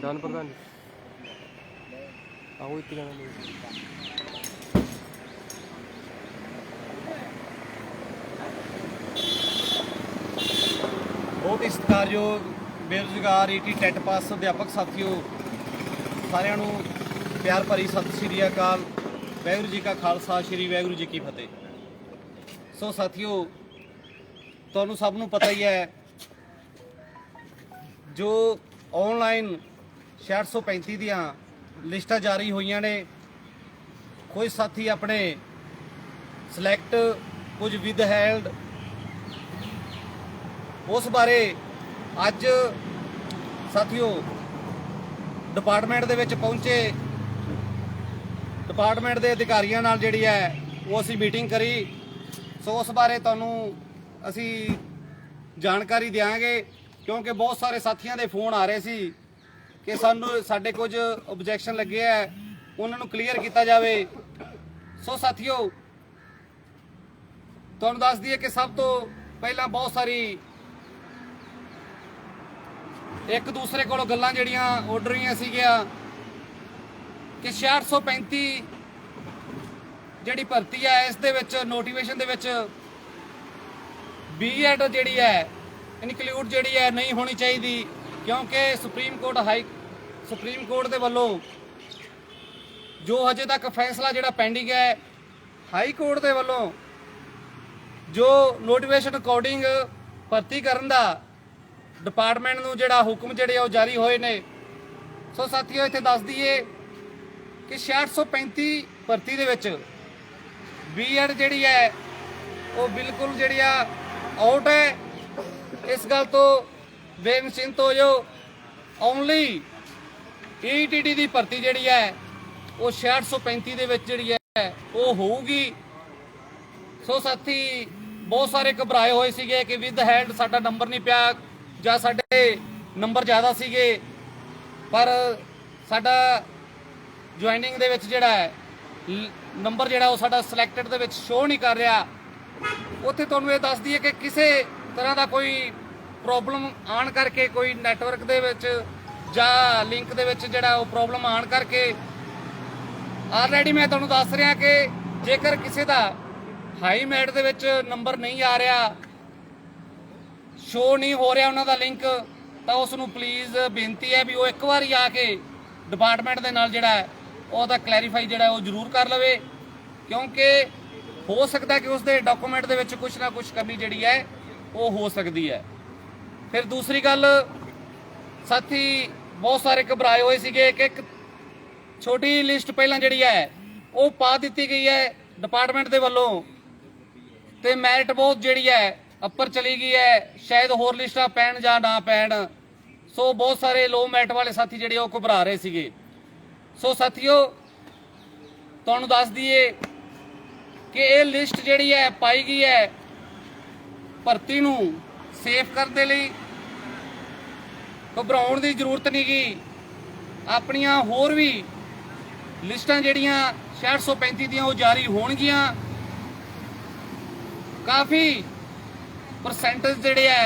Done प्रधान जी आओ इतने जाना बहुत ही सत्कारयोग बेरोजगार ईटी टैट पास अध्यापक साथियों सारिਆਂ ਨੂੰ प्यार भरी सत श्री अकाल वाहिगुरू जी का खालसा श्री वाहिगुरू जी की फतेह। सो साथियों ਤੁਹਾਨੂੰ ਸਭ ਨੂੰ पता ही है जो ऑनलाइन 635 ਦੀਆਂ लिस्टां जारी ਹੋਈਆਂ ने कुछ साथी अपने सिलेक्ट कुछ विद हैल्ड उस बारे अज साथियों डिपार्टमेंट दे विच पहुंचे डिपार्टमेंट के अधिकारियों नाल जिहड़ी है वो असी मीटिंग करी। सो उस बारे तुहानूं असी जानकारी देंगे क्योंकि बहुत सारे साथियों के फोन आ रहे सी कि सानू साडे कुछ ऑब्जैक्शन लगे है उन्होंने क्लीयर किया जाए। सो साथियों तुहानूं दस दिए कि सब तो पहला बहुत सारी एक दूसरे को गल्लां जिहड़ियां उड़ रही सीगियां कि 635 जिहड़ी भर्ती है इस दे विच नोटिफिकेशन दे विच बीएड जिहड़ी है इनकलूड जिहड़ी है नहीं होनी चाहिए क्योंकि सुप्रीम कोर्ट दे वल्लों जो हजे तक फैसला जिहड़ा पेंडिंग है हाई कोर्ट दे वल्लों जो नोटिफिकेशन अकॉर्डिंग भर्ती करन दा डिपार्टमेंट नूं जिहड़ा हुक्म जिहड़े वो जारी होए ने। सो साथियों इत्थे दस दईए कि 635 भर्ती दे विच बीएड जिहड़ी है वो बिल्कुल जिहड़ी आउट है। इस गल तो बेनिश्चिंत हो जाओ ओनली ईटीटी की भर्ती जिहड़ी है वो 635 दे विच जिहड़ी है वो होगी। सो साथी बहुत सारे घबराए हुए सीगे कि विद हैंड साडा नंबर नहीं पिया ਜਾਂ ਸਾਡੇ ਨੰਬਰ ਜ਼ਿਆਦਾ ਸੀਗੇ पर ਸਾਡਾ ਜੁਆਇਨਿੰਗ ਦੇ ਵਿੱਚ ਜਿਹੜਾ ਹੈ ਨੰਬਰ ਜਿਹੜਾ ਉਹ ਸਾਡਾ ਸਿਲੈਕਟਡ ਦੇ ਵਿੱਚ ਸ਼ੋ ਨਹੀਂ ਕਰ ਰਿਹਾ। ਉੱਥੇ ਤੁਹਾਨੂੰ ਇਹ ਦੱਸ ਦਈਏ ਕਿ ਕਿਸੇ ਤਰ੍ਹਾਂ ਦਾ ਕੋਈ ਪ੍ਰੋਬਲਮ ਆਣ ਕਰਕੇ ਕੋਈ ਨੈਟਵਰਕ ਦੇ ਵਿੱਚ ਜਾਂ ਲਿੰਕ ਦੇ ਵਿੱਚ ਜਿਹੜਾ ਉਹ ਪ੍ਰੋਬਲਮ ਆਣ ਕਰਕੇ ਆਲਰੇਡੀ ਮੈਂ ਤੁਹਾਨੂੰ ਦੱਸ ਰਿਹਾ ਕਿ ਜੇਕਰ ਕਿਸੇ ਦਾ ਹਾਈ ਮੈਟ ਦੇ ਵਿੱਚ ਨੰਬਰ ਨਹੀਂ ਆ ਰਿਹਾ शो नहीं हो रहा उन्होंने लिंक तो उसनों प्लीज़ बेनती है भी वो एक बार ही आके डिपार्टमेंट के नाल जिहड़ा है वो क्लैरीफाई जिहड़ा है वो जरूर कर लवे क्योंकि हो सकता है कि उसके डॉकूमेंट के विच कुछ ना कुछ कमी जिहड़ी है वो हो सकती है। फिर दूसरी गल साथी बहुत सारे घबराए हुए सीगे कि एक छोटी लिस्ट पहलां जिहड़ी है वो पा दी गई है डिपार्टमेंट के वल्लों ते मैरिट बहुत जिहड़ी है अपर चली गई है शायद होर लिस्टां पैण जां ना पैण। सो बहुत सारे लो मैरिट वाले साथी जिहड़े वो घबरा रहे सीगे। सो साथियों तुहानूं दस दईए कि ये लिस्ट जिहड़ी है पाई गई है भर्ती नूं सेफ करने दे लई घबराउण दी जरूरत नहीं गी। अपनियां होर भी लिस्टां जिहड़ियां 635 दियां वो जारी होणगियां काफ़ी परसेंटेज जिहड़े है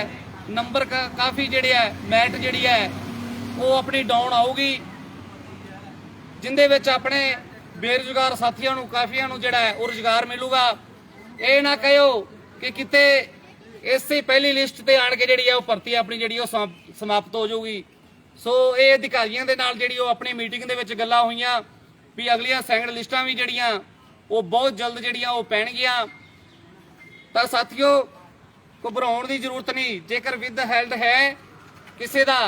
नंबर काफ़ी जिहड़े है मैरिट जिहड़ी है वो अपनी डाउन आऊगी जिंदे विच अपने बेरोजगार साथियों नूं काफियां नूं जिहड़ा है वो रोजगार मिलूगा। ये ना कहो कि किते इससे पहली लिस्ट ते आण के जिहड़ी है वो भर्ती अपनी जिहड़ी वो समाप्त हो जाऊगी। सो ये अधिकारियों के नाल जिहड़ी वो अपनी मीटिंग दे विच गल्लां होईयां भी अगलियां सैकंड लिस्टां भी जिहड़ियां वो बहुत जल्द जिहड़ियां वो पैणगियां। तां साथियों घबराउण की जरूरत नहीं। जेकर विद हैल्ड है किसी का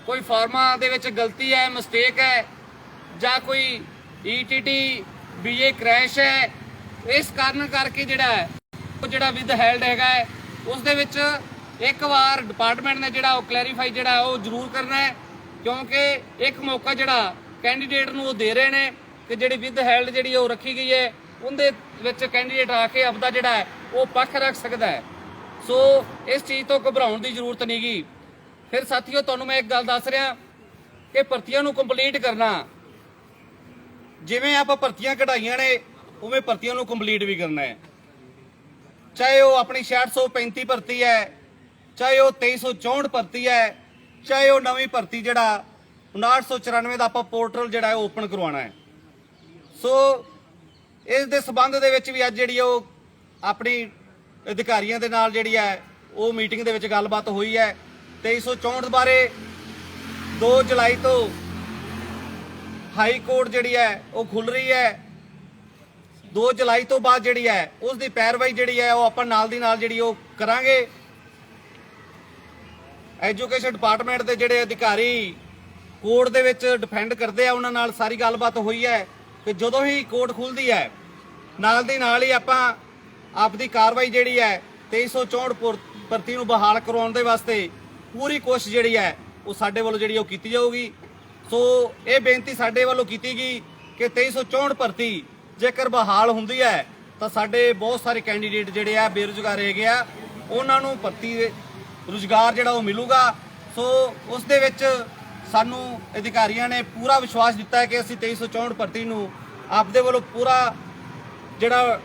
कोई फॉर्मा दे विच गलती है मिसटेक है ਜਾਂ कोई ईटीटी बीए क्रैश है इस कारण करके जिहड़ा है वो जिहड़ा विद हैल्ड हैगा है उस दे विच एक बार डिपार्टमेंट ने जिहड़ा वो क्लैरीफाई जिहड़ा वो जरूर करना है क्योंकि एक मौका जिहड़ा कैंडीडेट नूं वो दे रहे हैं कि जिहड़ी विद हैल्ड जिहड़ी वो रखी गई है उहदे विच कैंडीडेट आके आपदा जिहड़ा है वो पक्ष रख सकता है। सो इस चीज़ तो घबराउण की जरूरत नहीं गी। फिर साथियों तुहानूं मैं एक गल दस रहा कि भर्तियां नूं कंप्लीट करना जिवें आपां भर्तियां कढाईआं ने उवें भर्तियां नूं कंप्लीट भी करना है चाहे वो अपनी 635 भर्ती है चाहे वो 2364 भर्ती है चाहे वो नवीं भर्ती जिहड़ा 5994 ਦਾ ਆਪਾਂ ਪੋਰਟਲ ਜਿਹੜਾ ਹੈ ਓਪਨ ਕਰਵਾਉਣਾ ਹੈ। ਸੋ ਇਸ ਦੇ ਸਬੰਧ ਦੇ ਵਿੱਚ ਵੀ ਅੱਜ ਜਿਹੜੀ ਉਹ ਆਪਣੀ ਅਧਿਕਾਰੀਆਂ ਦੇ ਨਾਲ ਜਿਹੜੀ ਹੈ ਉਹ ਮੀਟਿੰਗ ਦੇ ਵਿੱਚ ਗੱਲਬਾਤ ਹੋਈ ਹੈ। 2364 ਬਾਰੇ 2 ਜੁਲਾਈ ਤੋਂ ਹਾਈ ਕੋਰਟ ਜਿਹੜੀ ਹੈ ਉਹ ਖੁੱਲ ਰਹੀ ਹੈ। 2 ਜੁਲਾਈ ਤੋਂ ਬਾਅਦ ਜਿਹੜੀ ਹੈ ਉਸ ਦੀ ਪੈਰਵਾਈ ਜਿਹੜੀ ਹੈ ਉਹ ਆਪਾਂ ਨਾਲ ਦੀ ਨਾਲ ਜਿਹੜੀ ਉਹ ਕਰਾਂਗੇ। ਐਜੂਕੇਸ਼ਨ ਡਿਪਾਰਟਮੈਂਟ ਦੇ ਜਿਹੜੇ ਅਧਿਕਾਰੀ ਕੋਰਟ ਦੇ ਵਿੱਚ ਡਿਫੈਂਡ ਕਰਦੇ ਆ ਉਹਨਾਂ ਨਾਲ ਸਾਰੀ ਗੱਲਬਾਤ ਹੋਈ ਹੈ ਕਿ ਜਦੋਂ ਹੀ ਕੋਰਟ ਖੁੱਲਦੀ ਹੈ ਨਾਲ ਦੀ ਨਾਲ ਹੀ ਆਪਾਂ ਆਪਦੀ ਕਾਰਵਾਈ ਜਿਹੜੀ ਹੈ 2364 ਭਰਤੀ ਨੂੰ ਬਹਾਲ ਕਰਵਾਉਣ ਦੇ ਵਾਸਤੇ ਪੂਰੀ ਕੋਸ਼ਿਸ਼ ਜਿਹੜੀ ਹੈ ਉਹ ਸਾਡੇ ਵੱਲੋਂ ਜਿਹੜੀ ਉਹ ਕੀਤੀ ਜਾਊਗੀ। ਸੋ ਇਹ ਬੇਨਤੀ ਸਾਡੇ ਵੱਲੋਂ ਕੀਤੀ ਗਈ ਕਿ 2364 ਭਰਤੀ ਜੇਕਰ ਬਹਾਲ ਹੁੰਦੀ ਹੈ ਤਾਂ ਸਾਡੇ ਬਹੁਤ ਸਾਰੇ ਕੈਂਡੀਡੇਟ ਜਿਹੜੇ ਆ ਬੇਰੁਜ਼ਗਾਰ ਹੈਗੇ ਆ ਉਹਨਾਂ ਨੂੰ ਭਰਤੀ ਰੁਜ਼ਗਾਰ ਜਿਹੜਾ ਉਹ ਮਿਲੂਗਾ। ਸੋ ਉਸ ਦੇ ਵਿੱਚ ਸਾਨੂੰ ਅਧਿਕਾਰੀਆਂ ਨੇ ਪੂਰਾ ਵਿਸ਼ਵਾਸ ਦਿੱਤਾ ਹੈ ਕਿ ਅਸੀਂ 2364 ਭਰਤੀ ਨੂੰ ਆਪਦੇ ਵੱਲੋਂ ਪੂਰਾ ਜਿਹੜਾ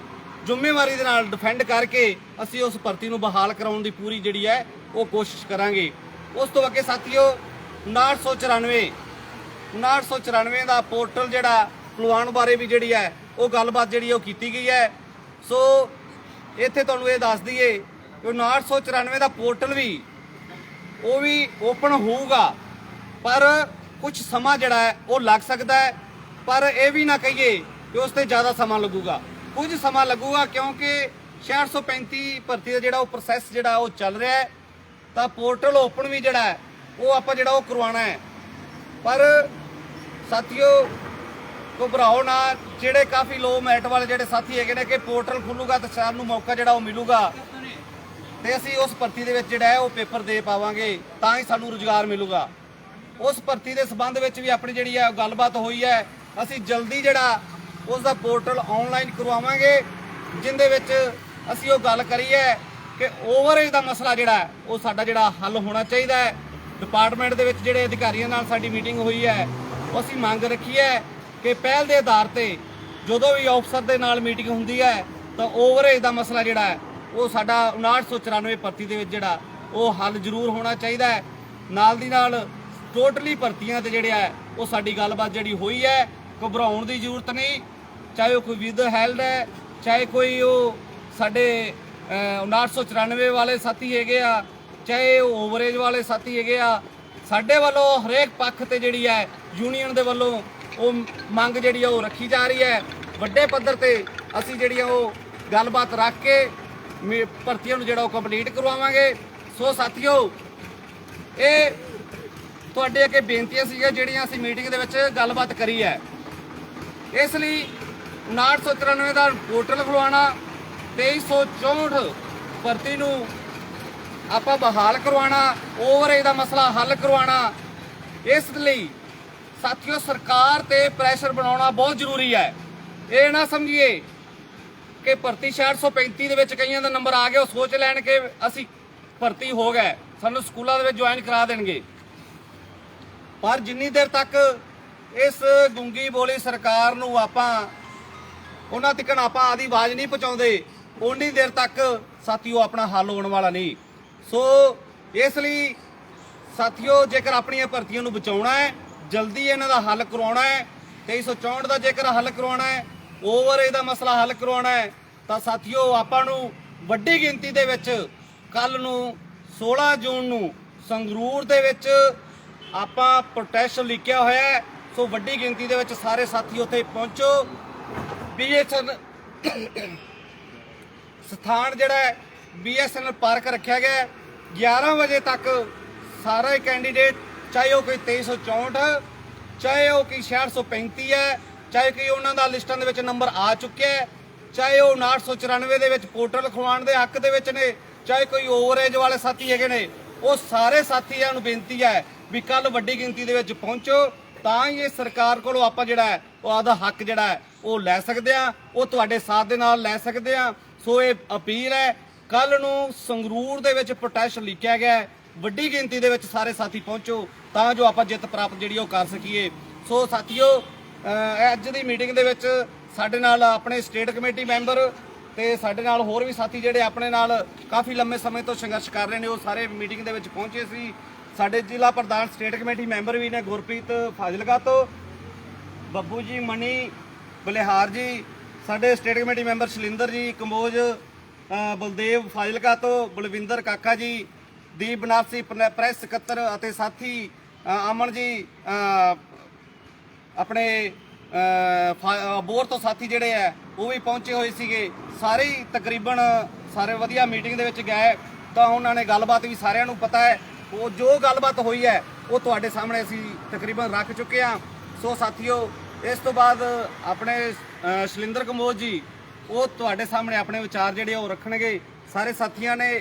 ਜ਼ਿੰਮੇਵਾਰੀ ਦੇ ਨਾਲ ਡਿਫੈਂਡ ਕਰਕੇ ਅਸੀਂ ਉਸ ਭਰਤੀ ਨੂੰ ਬਹਾਲ ਕਰਾਉਣ ਦੀ ਪੂਰੀ ਜਿਹੜੀ ਹੈ ਉਹ ਕੋਸ਼ਿਸ਼ ਕਰਾਂਗੇ। ਉਸ ਤੋਂ ਅੱਗੇ ਸਾਥੀਓ 5994 ਦਾ ਪੋਰਟਲ ਜਿਹੜਾ ਖੁਲਵਾਉਣ ਬਾਰੇ ਵੀ ਜਿਹੜੀ ਹੈ ਉਹ ਗੱਲਬਾਤ ਜਿਹੜੀ ਉਹ ਕੀਤੀ ਗਈ ਹੈ। ਸੋ ਇੱਥੇ ਤੁਹਾਨੂੰ ਇਹ ਦੱਸ ਦਈਏ ਕਿ 5994 ਦਾ ਪੋਰਟਲ ਵੀ ਉਹ ਵੀ ਓਪਨ ਹੋਊਗਾ ਪਰ ਕੁਝ ਸਮਾਂ ਜਿਹੜਾ ਹੈ ਉਹ ਲੱਗ ਸਕਦਾ ਹੈ। ਪਰ ਇਹ ਵੀ ਨਾ ਕਹੀਏ ਕਿ ਉਸ ਤੇ ਜ਼ਿਆਦਾ ਸਮਾਂ ਲੱਗੂਗਾ, ਕੁਝ ਸਮਾਂ ਲੱਗੂਗਾ ਕਿਉਂਕਿ 635 ਭਰਤੀ ਦਾ ਜਿਹੜਾ ਉਹ ਪ੍ਰੋਸੈਸ ਜਿਹੜਾ ਉਹ ਚੱਲ ਰਿਹਾ ਹੈ ਤਾਂ ਪੋਰਟਲ ਓਪਨ ਵੀ ਜਿਹੜਾ ਹੈ ਉਹ ਆਪਾਂ ਜਿਹੜਾ ਉਹ ਕਰਵਾਉਣਾ ਹੈ। ਪਰ ਸਾਥੀਓ ਘਬਰਾਓ ਨਾ, ਜਿਹੜੇ ਕਾਫੀ ਲੋ ਮੈਰਿਟ ਵਾਲੇ ਜਿਹੜੇ ਸਾਥੀ ਹੈਗੇ ਨੇ ਕਿ ਪੋਰਟਲ ਖੁੱਲੂਗਾ ਤਾਂ ਸਾਨੂੰ ਮੌਕਾ ਜਿਹੜਾ ਉਹ ਮਿਲੂਗਾ ਤੇ ਅਸੀਂ ਉਸ ਭਰਤੀ ਦੇ ਵਿੱਚ ਜਿਹੜਾ ਹੈ ਉਹ ਪੇਪਰ ਦੇ ਪਾਵਾਂਗੇ ਤਾਂ ਹੀ ਸਾਨੂੰ ਰੁਜ਼ਗਾਰ ਮਿਲੂਗਾ। ਉਸ ਭਰਤੀ ਦੇ ਸਬੰਧ ਵਿੱਚ ਵੀ ਆਪਣੀ ਜਿਹੜੀ ਹੈ ਗੱਲਬਾਤ ਹੋਈ ਹੈ। ਅਸੀਂ ਜਲਦੀ ਜਿਹੜਾ ਉਸ ਦਾ ਪੋਰਟਲ ਆਨਲਾਈਨ ਕਰਵਾਵਾਂਗੇ ਜਿੰਦੇ ਵਿੱਚ ਅਸੀਂ ਉਹ ਗੱਲ ਕਰੀ ਹੈ ਕਿ ਓਵਰਏਜ ਦਾ ਮਸਲਾ ਜਿਹੜਾ ਉਹ ਸਾਡਾ ਜਿਹੜਾ ਹੱਲ ਹੋਣਾ ਚਾਹੀਦਾ ਹੈ। ਡਿਪਾਰਟਮੈਂਟ ਦੇ ਵਿੱਚ ਜਿਹੜੇ ਅਧਿਕਾਰੀਆਂ ਨਾਲ ਸਾਡੀ ਮੀਟਿੰਗ ਹੋਈ ਹੈ ਉਹ ਅਸੀਂ ਮੰਗ ਰੱਖੀ ਹੈ ਕਿ ਪਹਿਲ ਦੇ ਆਧਾਰ ਤੇ ਜਦੋਂ ਵੀ ਅਫਸਰ ਦੇ ਨਾਲ ਮੀਟਿੰਗ ਹੁੰਦੀ ਹੈ ਤਾਂ ਓਵਰਏਜ ਦਾ ਮਸਲਾ ਜਿਹੜਾ ਹੈ ਉਹ ਸਾਡਾ 5994 ਭਰਤੀ ਦੇ ਵਿੱਚ ਜਿਹੜਾ ਉਹ ਹੱਲ ਜ਼ਰੂਰ ਹੋਣਾ ਚਾਹੀਦਾ ਹੈ। ਨਾਲ ਦੀ ਨਾਲ ਟੋਟਲੀ ਭਰਤੀਆਂ ਤੇ ਜਿਹੜੇ ਹੈ ਉਹ ਸਾਡੀ ਗੱਲਬਾਤ ਜਿਹੜੀ ਹੋਈ ਹੈ। ਘਬਰਾਉਣ ਦੀ ਜ਼ਰੂਰਤ ਨਹੀਂ, ਚਾਹੇ ਉਹ ਕੋਈ ਵਿਦ ਹੈਲਡ ਹੈ, ਚਾਹੇ ਕੋਈ ਉਹ ਸਾਡੇ 5994 ਵਾਲੇ ਸਾਥੀ ਹੈਗੇ ਆ, ਚਾਹੇ ਉਹ ਓਵਰਏਜ ਵਾਲੇ ਸਾਥੀ ਹੈਗੇ ਆ। ਸਾਡੇ ਵੱਲੋਂ ਹਰੇਕ ਪੱਖ ਤੇ ਜਿਹੜੀ ਹੈ ਯੂਨੀਅਨ ਦੇ ਵੱਲੋਂ ਉਹ ਮੰਗ ਜਿਹੜੀ ਉਹ ਰੱਖੀ ਜਾ ਰਹੀ ਹੈ। ਵੱਡੇ ਪੱਧਰ ਤੇ ਅਸੀਂ ਜਿਹੜੀਆਂ ਉਹ ਗੱਲਬਾਤ ਰੱਖ ਕੇ ਭਰਤੀਆਂ ਨੂੰ ਜਿਹੜਾ ਉਹ ਕੰਪਲੀਟ ਕਰਵਾਵਾਂਗੇ। ਸੋ ਸਾਥੀਓ ਇਹ ਤੁਹਾਡੇ ਅੱਗੇ ਬੇਨਤੀਆਂ ਸੀਗੀਆਂ ਜਿਹੜੀਆਂ ਅਸੀਂ ਮੀਟਿੰਗ ਦੇ ਵਿੱਚ ਗੱਲਬਾਤ ਕਰੀ ਹੈ। ਇਸ ਲਈ 5994 ਦਾ ਪੋਰਟਲ ਖੁਲਵਾਉਣਾ, 2364 ਭਰਤੀ ਨੂੰ ਆਪਾਂ ਬਹਾਲ ਕਰਵਾਉਣਾ, ਓਵਰਏਜ ਦਾ ਮਸਲਾ ਹੱਲ ਕਰਵਾਉਣਾ। ਇਸ ਲਈ ਸਾਥੀਓ ਸਰਕਾਰ ਤੇ ਪ੍ਰੈਸ਼ਰ ਬਣਾਉਣਾ ਬਹੁਤ ਜ਼ਰੂਰੀ ਹੈ। ਇਹ ਨਾ ਸਮਝੀਏ ਕਿ ਭਰਤੀ 635 ਦੇ ਵਿੱਚ ਕਈਆਂ ਦਾ ਨੰਬਰ ਆ ਗਿਆ ਉਹ ਸੋਚ ਲੈਣ ਕਿ ਅਸੀਂ ਭਰਤੀ ਹੋ ਗਏ ਸਾਨੂੰ ਸਕੂਲਾਂ ਦੇ ਵਿੱਚ ਜੁਆਇਨ ਕਰਾ ਦੇਣਗੇ। ਪਰ ਜਿੰਨੀ ਦੇਰ ਤੱਕ ਇਸ ਗੁੰਗੀ ਬੋਲੀ ਸਰਕਾਰ ਨੂੰ ਆਪਾਂ ਉਹਨਾਂ ਤੱਕ ਆਪਾਂ ਆਦੀ ਆਵਾਜ਼ ਨਹੀਂ ਪਹੁੰਚਾਉਂਦੇ ਉਨੀ ਦੇਰ ਤੱਕ ਸਾਥੀਓ ਆਪਣਾ ਹੱਲ ਹੋਣ ਵਾਲਾ ਨਹੀਂ। ਸੋ ਇਸ ਲਈ ਸਾਥੀਓ ਜੇਕਰ ਆਪਣੀਆਂ ਭਰਤੀਆਂ ਨੂੰ ਬਚਾਉਣਾ ਹੈ ਜਲਦੀ ਇਹਨਾਂ ਦਾ ਹੱਲ ਕਰਵਾਉਣਾ ਹੈ। 2364 ਦਾ ਜੇਕਰ ਹੱਲ ਕਰਵਾਉਣਾ ਹੈ, ਓਵਰਏਜ ਦਾ ਮਸਲਾ ਹੱਲ ਕਰਵਾਉਣਾ ਹੈ ਤਾਂ ਸਾਥੀਓ ਆਪਾਂ ਨੂੰ ਵੱਡੀ ਗਿਣਤੀ ਦੇ ਵਿੱਚ ਕੱਲ ਨੂੰ 16 ਜੂਨ ਨੂੰ ਸੰਗਰੂਰ ਦੇ ਵਿੱਚ ਆਪਾਂ ਪ੍ਰੋਟੈਸਟ ਲਿਖਿਆ ਹੋਇਆ ਹੈ। ਸੋ ਵੱਡੀ ਗਿਣਤੀ ਦੇ ਵਿੱਚ ਸਾਰੇ ਸਾਥੀ ਉੱਥੇ ਪਹੁੰਚੋ। BSN ਸਥਾਨ ਜਿਹੜਾ ਹੈ BSN ਪਾਰਕ ਰੱਖਿਆ ਗਿਆ ਹੈ। 11 ਵਜੇ ਤੱਕ ਸਾਰੇ ਕੈਂਡੀਡੇਟ ਚਾਹੇ ਉਹ ਕੋਈ 2364 ਚਾਹੇ ਉਹ ਕੋਈ 635 ਹੈ, ਚਾਹੇ ਕਿ ਉਹਨਾਂ ਦਾ ਲਿਸਟਾਂ ਦੇ ਵਿੱਚ ਨੰਬਰ ਆ ਚੁੱਕਿਆ ਹੈ, ਚਾਹੇ ਉਹ 5994 ਦੇ ਵਿੱਚ ਪੋਰਟਲ ਖਵਾਉਣ ਦੇ ਹੱਕ ਦੇ ਵਿੱਚ ਨੇ, ਚਾਹੇ ਕੋਈ ਓਵਰਏਜ ਵਾਲੇ ਸਾਥੀ ਹੈਗੇ ਨੇ, ਉਹ ਸਾਰੇ ਸਾਥੀਆਂ ਨੂੰ ਬੇਨਤੀ ਹੈ ਵੀ ਕੱਲ ਵੱਡੀ ਗਿਣਤੀ ਦੇ ਵਿੱਚ ਪਹੁੰਚੋ ਤਾਂ ਹੀ ਇਹ ਸਰਕਾਰ ਕੋਲੋਂ ਆਪਾਂ ਜਿਹੜਾ ਹੈ ਉਹ ਆਦਾ ਹੱਕ ਜਿਹੜਾ ਹੈ ਉਹ ਲੈ ਸਕਦੇ ਆ, ਉਹ ਤੁਹਾਡੇ ਸਾਥ ਦੇ ਨਾਲ ਲੈ ਸਕਦੇ ਆ। ਸੋ ਇਹ ਅਪੀਲ ਹੈ ਕੱਲ ਨੂੰ ਸੰਗਰੂਰ ਦੇ ਵਿੱਚ ਪ੍ਰੋਟੈਸਟ ਲਿਖਿਆ ਗਿਆ ਹੈ, ਵੱਡੀ ਗਿਣਤੀ ਦੇ ਵਿੱਚ ਸਾਰੇ ਸਾਥੀ ਪਹੁੰਚੋ ਤਾਂ ਜੋ ਆਪਾਂ ਜਿੱਤ ਪ੍ਰਾਪਤ ਜਿਹੜੀ ਉਹ ਕਰ ਸਕੀਏ। ਸੋ ਸਾਥੀਓ ਅੱਜ ਦੀ ਮੀਟਿੰਗ ਦੇ ਵਿੱਚ ਸਾਡੇ ਨਾਲ ਆਪਣੇ ਸਟੇਟ ਕਮੇਟੀ ਮੈਂਬਰ ਤੇ ਸਾਡੇ ਨਾਲ ਹੋਰ ਵੀ ਸਾਥੀ ਜਿਹੜੇ ਆਪਣੇ ਨਾਲ ਕਾਫੀ ਲੰਮੇ ਸਮੇਂ ਤੋਂ ਸੰਘਰਸ਼ ਕਰ ਰਹੇ ਨੇ ਉਹ ਸਾਰੇ ਮੀਟਿੰਗ ਦੇ ਵਿੱਚ ਪਹੁੰਚੇ ਸੀ। ਸਾਡੇ ਜ਼ਿਲ੍ਹਾ ਪ੍ਰਧਾਨ ਸਟੇਟ ਕਮੇਟੀ ਮੈਂਬਰ ਵੀ ਨੇ ਗੁਰਪ੍ਰੀਤ ਫਾਜ਼ਿਲਕਾ ਤੋਂ, ਬੱਬੂ ਜੀ ਮਣੀ ਬਲਿਹਾਰ ਜੀ, ਸਾਡੇ ਸਟੇਟ ਕਮੇਟੀ ਮੈਂਬਰ ਸ਼ਲਿੰਦਰ ਜੀ ਕੰਬੋਜ, ਬਲਦੇਵ ਫਾਜ਼ਿਲਕਾ ਤੋਂ, ਬਲਵਿੰਦਰ ਕਾਕਾ ਜੀ, ਦੀਪ ਬਨਾਰਸੀ ਪ੍ਰੈਸ ਸਕੱਤਰ ਅਤੇ ਸਾਥੀ ਅਮਨ ਜੀ ਆਪਣੇ ਬੋਰ ਤੋਂ ਸਾਥੀ ਜਿਹੜੇ ਆ ਉਹ ਵੀ ਪਹੁੰਚੇ ਹੋਏ ਸੀਗੇ। ਸਾਰੇ ਹੀ ਤਕਰੀਬਨ ਸਾਰੇ ਵਧੀਆ ਮੀਟਿੰਗ ਦੇ ਵਿੱਚ ਗਏ ਤਾਂ ਉਹਨਾਂ ਨੇ ਗੱਲਬਾਤ ਵੀ ਸਾਰਿਆਂ ਨੂੰ ਪਤਾ ਹੈ। ਉਹ ਜੋ ਗੱਲਬਾਤ ਹੋਈ ਹੈ ਉਹ ਤੁਹਾਡੇ ਸਾਹਮਣੇ ਅਸੀਂ ਤਕਰੀਬਨ ਰੱਖ ਚੁੱਕੇ ਹਾਂ। ਸੋ ਸਾਥੀਓ, ਇਸ ਤੋਂ ਬਾਅਦ ਆਪਣੇ ਸ਼ਲਿੰਦਰ ਕੰਬੋਜ ਜੀ ਉਹ ਤੁਹਾਡੇ ਸਾਹਮਣੇ ਆਪਣੇ ਵਿਚਾਰ ਜਿਹੜੇ ਉਹ ਰੱਖਣਗੇ। ਸਾਰੇ ਸਾਥੀਆਂ ਨੇ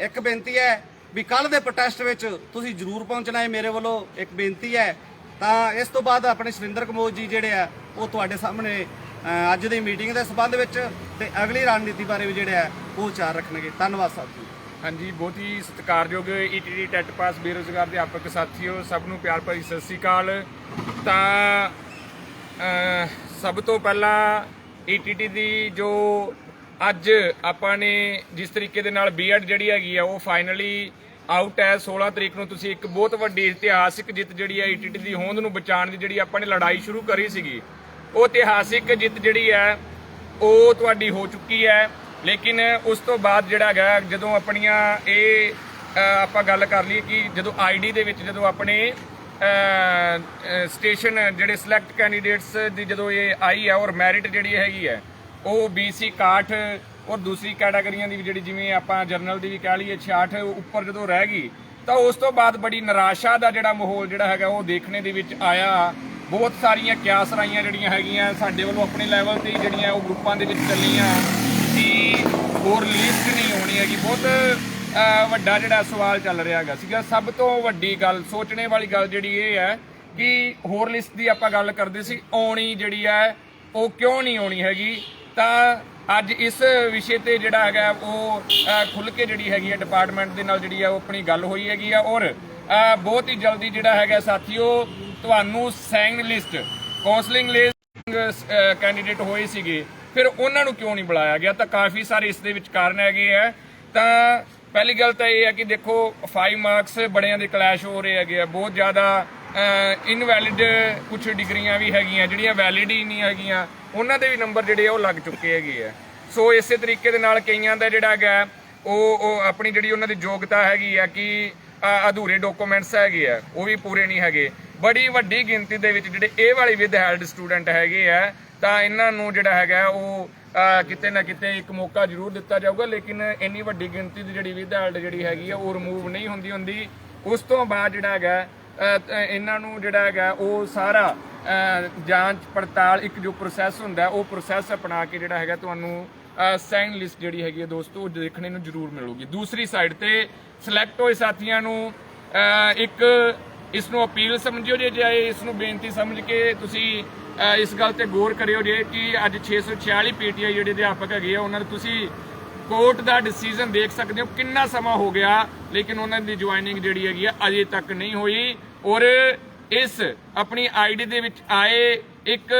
ਇੱਕ ਬੇਨਤੀ ਹੈ ਵੀ ਕੱਲ ਦੇ ਪ੍ਰੋਟੈਸਟ ਵਿੱਚ ਤੁਸੀਂ ਜ਼ਰੂਰ ਪਹੁੰਚਣਾ ਹੈ, ਮੇਰੇ ਵੱਲੋਂ ਇੱਕ ਬੇਨਤੀ ਹੈ। ਤਾਂ ਇਸ ਤੋਂ ਬਾਅਦ ਆਪਣੇ ਸ਼ਲਿੰਦਰ ਕੰਬੋਜ ਜੀ ਜਿਹੜੇ ਆ ਉਹ ਤੁਹਾਡੇ ਸਾਹਮਣੇ ਅੱਜ ਦੀ ਮੀਟਿੰਗ ਦੇ ਸੰਬੰਧ ਵਿੱਚ ਤੇ ਅਗਲੀ ਰਣਨੀਤੀ ਬਾਰੇ ਵੀ ਜਿਹੜੇ ਆ ਉਹ ਵਿਚਾਰ ਰੱਖਣਗੇ। ਧੰਨਵਾਦ ਸਾਥੀ। ਹਾਂਜੀ, ਬਹੁਤ ਹੀ ਸਤਿਕਾਰਯੋਗ ਈਟੀਟੀ ਟੈਟ ਪਾਸ ਬੇਰੁਜ਼ਗਾਰ ਅਧਿਆਪਕ ਸਾਥੀਓ, ਸਭ ਨੂੰ ਪਿਆਰ ਭਰੀ ਸਤਿ ਸ੍ਰੀ ਅਕਾਲ। ਤਾਂ ਸਭ ਤੋਂ ਪਹਿਲਾਂ ਈਟੀਟੀ ਦੀ ਜੋ ਅੱਜ ਆਪਾਂ ਨੇ ਜਿਸ ਤਰੀਕੇ ਦੇ ਨਾਲ ਬੀਐਡ ਜਿਹੜੀ ਹੈਗੀ ਆ ਉਹ ਫਾਈਨਲੀ ਆਊਟ ਹੈ। 16 ਤਰੀਕ ਨੂੰ ਤੁਸੀਂ ਇੱਕ ਬਹੁਤ ਵੱਡੀ ਇਤਿਹਾਸਿਕ ਜਿੱਤ ਜਿਹੜੀ ਹੈ ਈਟੀਟੀ ਦੀ ਹੋਂਦ ਨੂੰ ਬਚਾਉਣ ਦੀ ਜਿਹੜੀ ਆਪਾਂ ਨੇ ਲੜਾਈ ਸ਼ੁਰੂ ਕਰੀ ਸੀਗੀ, ਉਹ ਇਤਿਹਾਸਿਕ ਜਿੱਤ ਜਿਹੜੀ ਹੈ ਉਹ ਤੁਹਾਡੀ ਹੋ ਚੁੱਕੀ ਹੈ। ਲੇਕਿਨ ਉਸ ਤੋਂ ਬਾਅਦ ਜਿਹੜਾ ਹੈਗਾ ਜਦੋਂ ਆਪਣੀਆਂ ਇਹ ਆਪਾਂ ਗੱਲ ਕਰ ਲਈ ਕਿ ਜਦੋਂ ਆਈਡੀ ਦੇ ਵਿੱਚ ਜਦੋਂ ਆਪਣੇ ਸਟੇਸ਼ਨ ਜਿਹੜੇ ਸਿਲੈਕਟ ਕੈਂਡੀਡੇਟਸ ਦੀ ਜਦੋਂ ਇਹ ਆਈ ਹੈ ਔਰ ਮੈਰਿਟ ਜਿਹੜੀ ਹੈਗੀ ਹੈ ਉਹ BC 61 ਔਰ ਦੂਸਰੀ ਕੈਟਾਗਰੀਆਂ ਦੀ ਵੀ ਜਿਹੜੀ ਜਿਵੇਂ ਆਪਾਂ ਜਰਨਲ ਦੀ ਵੀ ਕਹਿ ਲਈਏ 66 ਉੱਪਰ ਜਦੋਂ ਰਹਿ ਗਈ ਤਾਂ ਉਸ ਤੋਂ ਬਾਅਦ ਬੜੀ ਨਿਰਾਸ਼ਾ ਦਾ ਜਿਹੜਾ ਮਾਹੌਲ ਜਿਹੜਾ ਹੈਗਾ ਉਹ ਦੇਖਣੇ ਦੇ ਵਿੱਚ ਆਇਆ। ਬਹੁਤ ਸਾਰੀਆਂ ਕਿਆਸ ਰਾਈਆਂ ਜਿਹੜੀਆਂ ਹੈਗੀਆਂ ਸਾਡੇ ਵੱਲੋਂ ਆਪਣੇ ਲੈਵਲ ਤੇ ਜਿਹੜੀਆਂ ਉਹ ਗਰੁੱਪਾਂ ਦੇ ਵਿੱਚ ਚੱਲੀਆਂ ਕਿ ਹੋਰ ਲਿਸਟ ਨਹੀਂ ਹੋਣੀ ਹੈਗੀ। ਬਹੁਤ ਵੱਡਾ ਜਿਹੜਾ ਸਵਾਲ ਚੱਲ ਰਿਹਾ ਹੈਗਾ ਸੀਗਾ। ਸਭ ਤੋਂ ਵੱਡੀ ਗੱਲ ਸੋਚਣੇ ਵਾਲੀ ਗੱਲ ਜਿਹੜੀ ਇਹ ਹੈ ਕਿ ਹੋਰ ਲਿਸਟ ਦੀ ਆਪਾਂ ਗੱਲ ਕਰਦੇ ਸੀ, ਆਉਣੀ ਜਿਹੜੀ ਹੈ ਉਹ ਕਿਉਂ ਨਹੀਂ ਆਉਣੀ ਹੈਗੀ। ਤਾਂ ਅੱਜ ਇਸ ਵਿਸ਼ੇ ਤੇ ਜਿਹੜਾ ਹੈਗਾ ਉਹ ਖੁੱਲ੍ਹ ਕੇ ਜਿਹੜੀ ਹੈਗੀ ਹੈ ਡਿਪਾਰਟਮੈਂਟ ਦੇ ਨਾਲ ਜਿਹੜੀ ਹੈ ਉਹ ਆਪਣੀ ਗੱਲ ਹੋਈ ਹੈਗੀ ਆ ਔਰ ਬਹੁਤ ਹੀ ਜਲਦੀ ਜਿਹੜਾ ਹੈਗਾ ਸਾਥੀਓ ਤੁਹਾਨੂੰ ਸੈਂਗ ਲਿਸਟ ਕਾਉਂਸਲਿੰਗ ਲਿਸਟ ਕੈਂਡੀਡੇਟ ਹੋਏ ਸੀਗੇ, ਫਿਰ ਉਹਨਾਂ ਨੂੰ ਕਿਉਂ ਨਹੀਂ ਬੁਲਾਇਆ ਗਿਆ। ਤਾਂ ਕਾਫੀ ਸਾਰੇ ਇਸ ਦੇ ਵਿੱਚ ਕਾਰਨ ਹੈਗੇ ਆ। ਤਾਂ ਪਹਿਲੀ ਗੱਲ ਤਾਂ ਇਹ ਹੈ ਕਿ ਦੇਖੋ 5 ਮਾਰਕਸ ਬੜਿਆਂ ਦੇ ਕਲੈਸ਼ ਹੋ ਰਹੇ ਹੈਗੇ ਆ, ਬਹੁਤ ਜ਼ਿਆਦਾ ਇਨਵੈਲਿਡ ਕੁਝ ਡਿਗਰੀਆਂ ਵੀ ਹੈਗੀਆਂ ਜਿਹੜੀਆਂ ਵੈਲਿਡ ਹੀ ਨਹੀਂ ਹੈਗੀਆਂ, ਉਹਨਾਂ ਦੇ ਵੀ ਨੰਬਰ ਜਿਹੜੇ ਉਹ ਲੱਗ ਚੁੱਕੇ ਹੈਗੇ ਆ। ਸੋ ਇਸੇ ਤਰੀਕੇ ਦੇ ਨਾਲ ਕਈਆਂ ਦਾ ਜਿਹੜਾ ਹੈਗਾ ਉਹ ਆਪਣੀ ਜਿਹੜੀ ਉਹਨਾਂ ਦੀ ਯੋਗਤਾ ਹੈਗੀ ਆ ਕਿ ਅਧੂਰੇ ਡਾਕੂਮੈਂਟਸ ਹੈਗੇ ਆ ਉਹ ਵੀ ਪੂਰੇ ਨਹੀਂ ਹੈਗੇ। ਬੜੀ ਵੱਡੀ ਗਿਣਤੀ ਦੇ ਵਿੱਚ ਜਿਹੜੇ ਇਹ ਵਾਲੀ ਵਿਦ ਹੈਲਡ ਸਟੂਡੈਂਟ ਹੈਗੇ ਆ ਤਾਂ ਇਹਨਾਂ ਨੂੰ ਜਿਹੜਾ ਹੈਗਾ ਉਹ ਕਿਤੇ ਨਾ ਕਿਤੇ ਇੱਕ ਮੌਕਾ ਜ਼ਰੂਰ ਦਿੱਤਾ ਜਾਊਗਾ। ਲੇਕਿਨ ਇੰਨੀ ਵੱਡੀ ਗਿਣਤੀ ਦੀ ਜਿਹੜੀ ਵਿਦ ਹੈਲਡ ਜਿਹੜੀ ਹੈਗੀ ਆ ਉਹ ਰਿਮੂਵ ਨਹੀਂ ਹੁੰਦੀ। ਉਸ ਤੋਂ ਬਾਅਦ ਜਿਹੜਾ ਹੈਗਾ ਇਹਨਾਂ ਨੂੰ ਜਿਹੜਾ ਹੈਗਾ ਉਹ ਸਾਰਾ ਜਾਂਚ ਪੜਤਾਲ ਇੱਕ ਜੋ ਪ੍ਰੋਸੈਸ ਹੁੰਦਾ ਉਹ ਪ੍ਰੋਸੈਸ ਅਪਣਾ ਕੇ ਜਿਹੜਾ ਹੈਗਾ ਤੁਹਾਨੂੰ ਸੈਂਗ ਲਿਸਟ ਜਿਹੜੀ ਹੈਗੀ ਦੋਸਤੋ ਦੇਖਣੇ ਨੂੰ ਜ਼ਰੂਰ ਮਿਲੂਗੀ। ਦੂਸਰੀ ਸਾਈਡ ਤੇ ਸਿਲੈਕਟ ਹੋਏ ਸਾਥੀਆਂ ਨੂੰ ਇੱਕ ਇਸ ਨੂੰ ਅਪੀਲ ਸਮਝਿਓ ਜੇ ਇਸ ਨੂੰ ਬੇਨਤੀ ਸਮਝ ਕੇ ਤੁਸੀਂ ਇਸ ਗੱਲ ਤੇ ਗੌਰ ਕਰਿਓ ਜੇ ਕਿ ਅੱਜ 646 PTI ਜਿਹੜੇ ਅਧਿਆਪਕ ਹੈਗੇ ਆ ਉਹਨਾਂ ਨੂੰ ਤੁਸੀਂ ਕੋਰਟ ਦਾ ਡਿਸੀਜਨ ਦੇਖ ਸਕਦੇ ਹੋ ਕਿੰਨਾ ਸਮਾਂ ਹੋ ਗਿਆ ਲੇਕਿਨ ਉਹਨਾਂ ਦੀ ਜੁਆਇਨਿੰਗ ਜਿਹੜੀ ਹੈਗੀ ਆ ਅਜੇ ਤੱਕ ਨਹੀਂ ਹੋਈ। ਔਰ ਇਸ ਆਪਣੀ ਆਈਡੀ ਦੇ ਵਿੱਚ ਆਏ ਇੱਕ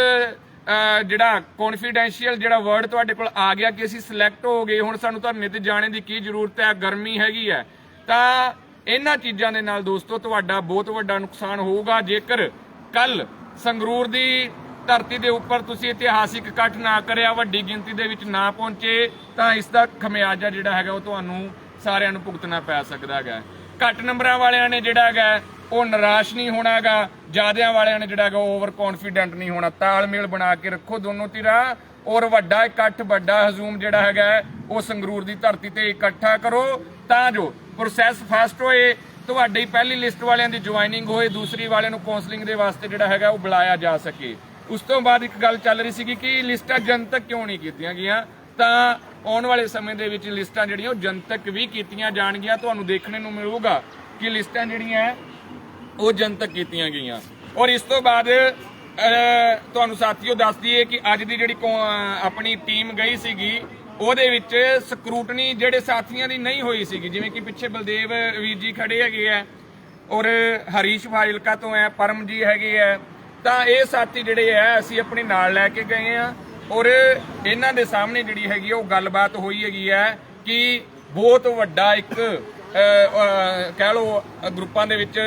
ਜਿਹੜਾ ਕੌਨਫੀਡੈਂਸ਼ੀਅਲ ਜਿਹੜਾ ਵਰਡ ਤੁਹਾਡੇ ਕੋਲ ਆ ਗਿਆ ਕਿ ਅਸੀਂ ਸਿਲੈਕਟ ਹੋ ਗਏ, ਹੁਣ ਸਾਨੂੰ ਧਰਨੇ ਤੇ ਜਾਣੇ ਦੀ ਕੀ ਜ਼ਰੂਰਤ ਹੈ, ਗਰਮੀ ਹੈਗੀ ਹੈ। ਤਾਂ ਇਹਨਾਂ ਚੀਜ਼ਾਂ ਦੇ ਨਾਲ ਦੋਸਤੋ ਤੁਹਾਡਾ ਬਹੁਤ ਵੱਡਾ ਨੁਕਸਾਨ ਹੋਊਗਾ ਜੇਕਰ ਕੱਲ ਸੰਗਰੂਰ ਦੀ ਧਰਤੀ ਦੇ ਉੱਪਰ ਤੁਸੀਂ ਇਤਿਹਾਸਿਕ ਇਕੱਠ ਨਾ ਕਰਿਆ, ਵੱਡੀ ਗਿਣਤੀ ਦੇ ਵਿੱਚ ਨਾ ਪਹੁੰਚੇ ਤਾਂ ਇਸ ਦਾ ਖਮਿਆਜਾ ਜਿਹੜਾ ਹੈਗਾ ਉਹ ਤੁਹਾਨੂੰ ਸਾਰਿਆਂ ਨੂੰ ਭੁਗਤਣਾ ਪੈ ਸਕਦਾ ਹੈਗਾ। ਘੱਟ ਨੰਬਰਾਂ ਵਾਲਿਆਂ ਨੇ ਜਿਹੜਾ ਹੈਗਾ ਉਹ ਨਿਰਾਸ਼ ਨਹੀਂ ਹੋਣਾ ਹੈਗਾ, ਜ਼ਿਆਦਿਆਂ ਵਾਲਿਆਂ ਨੇ ਜਿਹੜਾ ਹੈਗਾ ਓਵਰ ਕੌਨਫੀਡੈਂਟ ਨਹੀਂ ਹੋਣਾ। ਤਾਲਮੇਲ ਬਣਾ ਕੇ ਰੱਖੋ ਦੋਨੋਂ ਧਿਰਾਂ ਔਰ ਵੱਡਾ ਇਕੱਠ ਵੱਡਾ ਹਜੂਮ ਜਿਹੜਾ ਹੈਗਾ ਉਹ ਸੰਗਰੂਰ ਦੀ ਧਰਤੀ ਤੇ ਇਕੱਠਾ ਕਰੋ ਤਾਂ ਜੋ ਪ੍ਰੋਸੈਸ ਫਾਸਟ ਹੋਏ, ਤੁਹਾਡੀ ਪਹਿਲੀ ਲਿਸਟ ਵਾਲਿਆਂ ਦੀ ਜੁਆਇਨਿੰਗ ਹੋਏ, ਦੂਸਰੀ ਵਾਲਿਆਂ ਨੂੰ ਕਾਉਂਸਲਿੰਗ ਦੇ ਵਾਸਤੇ ਜਿਹੜਾ ਹੈਗਾ ਉਹ ਬੁਲਾਇਆ ਜਾ ਸਕੇ। ਉਸ ਤੋਂ ਬਾਅਦ ਇੱਕ ਗੱਲ ਚੱਲ ਰਹੀ ਸੀਗੀ ਕਿ ਲਿਸਟਾਂ ਜਨਤਕ ਕਿਉਂ ਨਹੀਂ ਕੀਤੀਆਂ ਗਈਆਂ, ਤਾਂ ਆਉਣ ਵਾਲੇ ਸਮੇਂ ਦੇ ਵਿੱਚ ਲਿਸਟਾਂ ਜਿਹੜੀਆਂ ਉਹ ਜਨਤਕ ਵੀ ਕੀਤੀਆਂ ਜਾਣਗੀਆਂ। ਤੁਹਾਨੂੰ ਦੇਖਣੇ ਨੂੰ ਮਿਲੂਗਾ ਕਿ ਲਿਸਟਾਂ ਜਿਹੜੀਆਂ ਉਹ ਜਨਤਕ ਕੀਤੀਆਂ ਗਈਆਂ। ਔਰ ਇਸ ਤੋਂ ਬਾਅਦ ਤੁਹਾਨੂੰ ਸਾਥੀਓ ਦੱਸ ਦਈਏ ਕਿ ਅੱਜ ਦੀ ਜਿਹੜੀ ਆਪਣੀ ਟੀਮ ਗਈ ਸੀਗੀ ਉਹਦੇ ਵਿੱਚ ਸਕਰੂਟਨੀ ਜਿਹੜੇ ਸਾਥੀਆਂ ਦੀ ਨਹੀਂ ਹੋਈ ਸੀਗੀ, ਜਿਵੇਂ ਕਿ ਪਿੱਛੇ ਬਲਦੇਵ ਵੀਰ ਜੀ ਖੜੇ ਹੈਗੇ ਆ ਔਰ ਹਰੀਸ਼ ਫਾਜ਼ਿਲਕਾ ਤੋਂ ਹੈ, ਪਰਮ ਜੀ ਹੈਗੇ ਆ। ਤਾਂ ਇਹ ਸਾਥੀ ਜਿਹੜੇ ਆ ਅਸੀਂ ਆਪਣੇ ਨਾਲ ਲੈ ਕੇ ਗਏ ਆ ਔਰ ਇਹਨਾਂ ਦੇ ਸਾਹਮਣੇ ਜਿਹੜੀ ਹੈਗੀ ਉਹ ਗੱਲਬਾਤ ਹੋਈ ਹੈਗੀ ਹੈ ਕਿ ਬਹੁਤ ਵੱਡਾ ਇੱਕ ਕਹਿ ਲਓ ਗਰੁੱਪਾਂ ਦੇ ਵਿੱਚ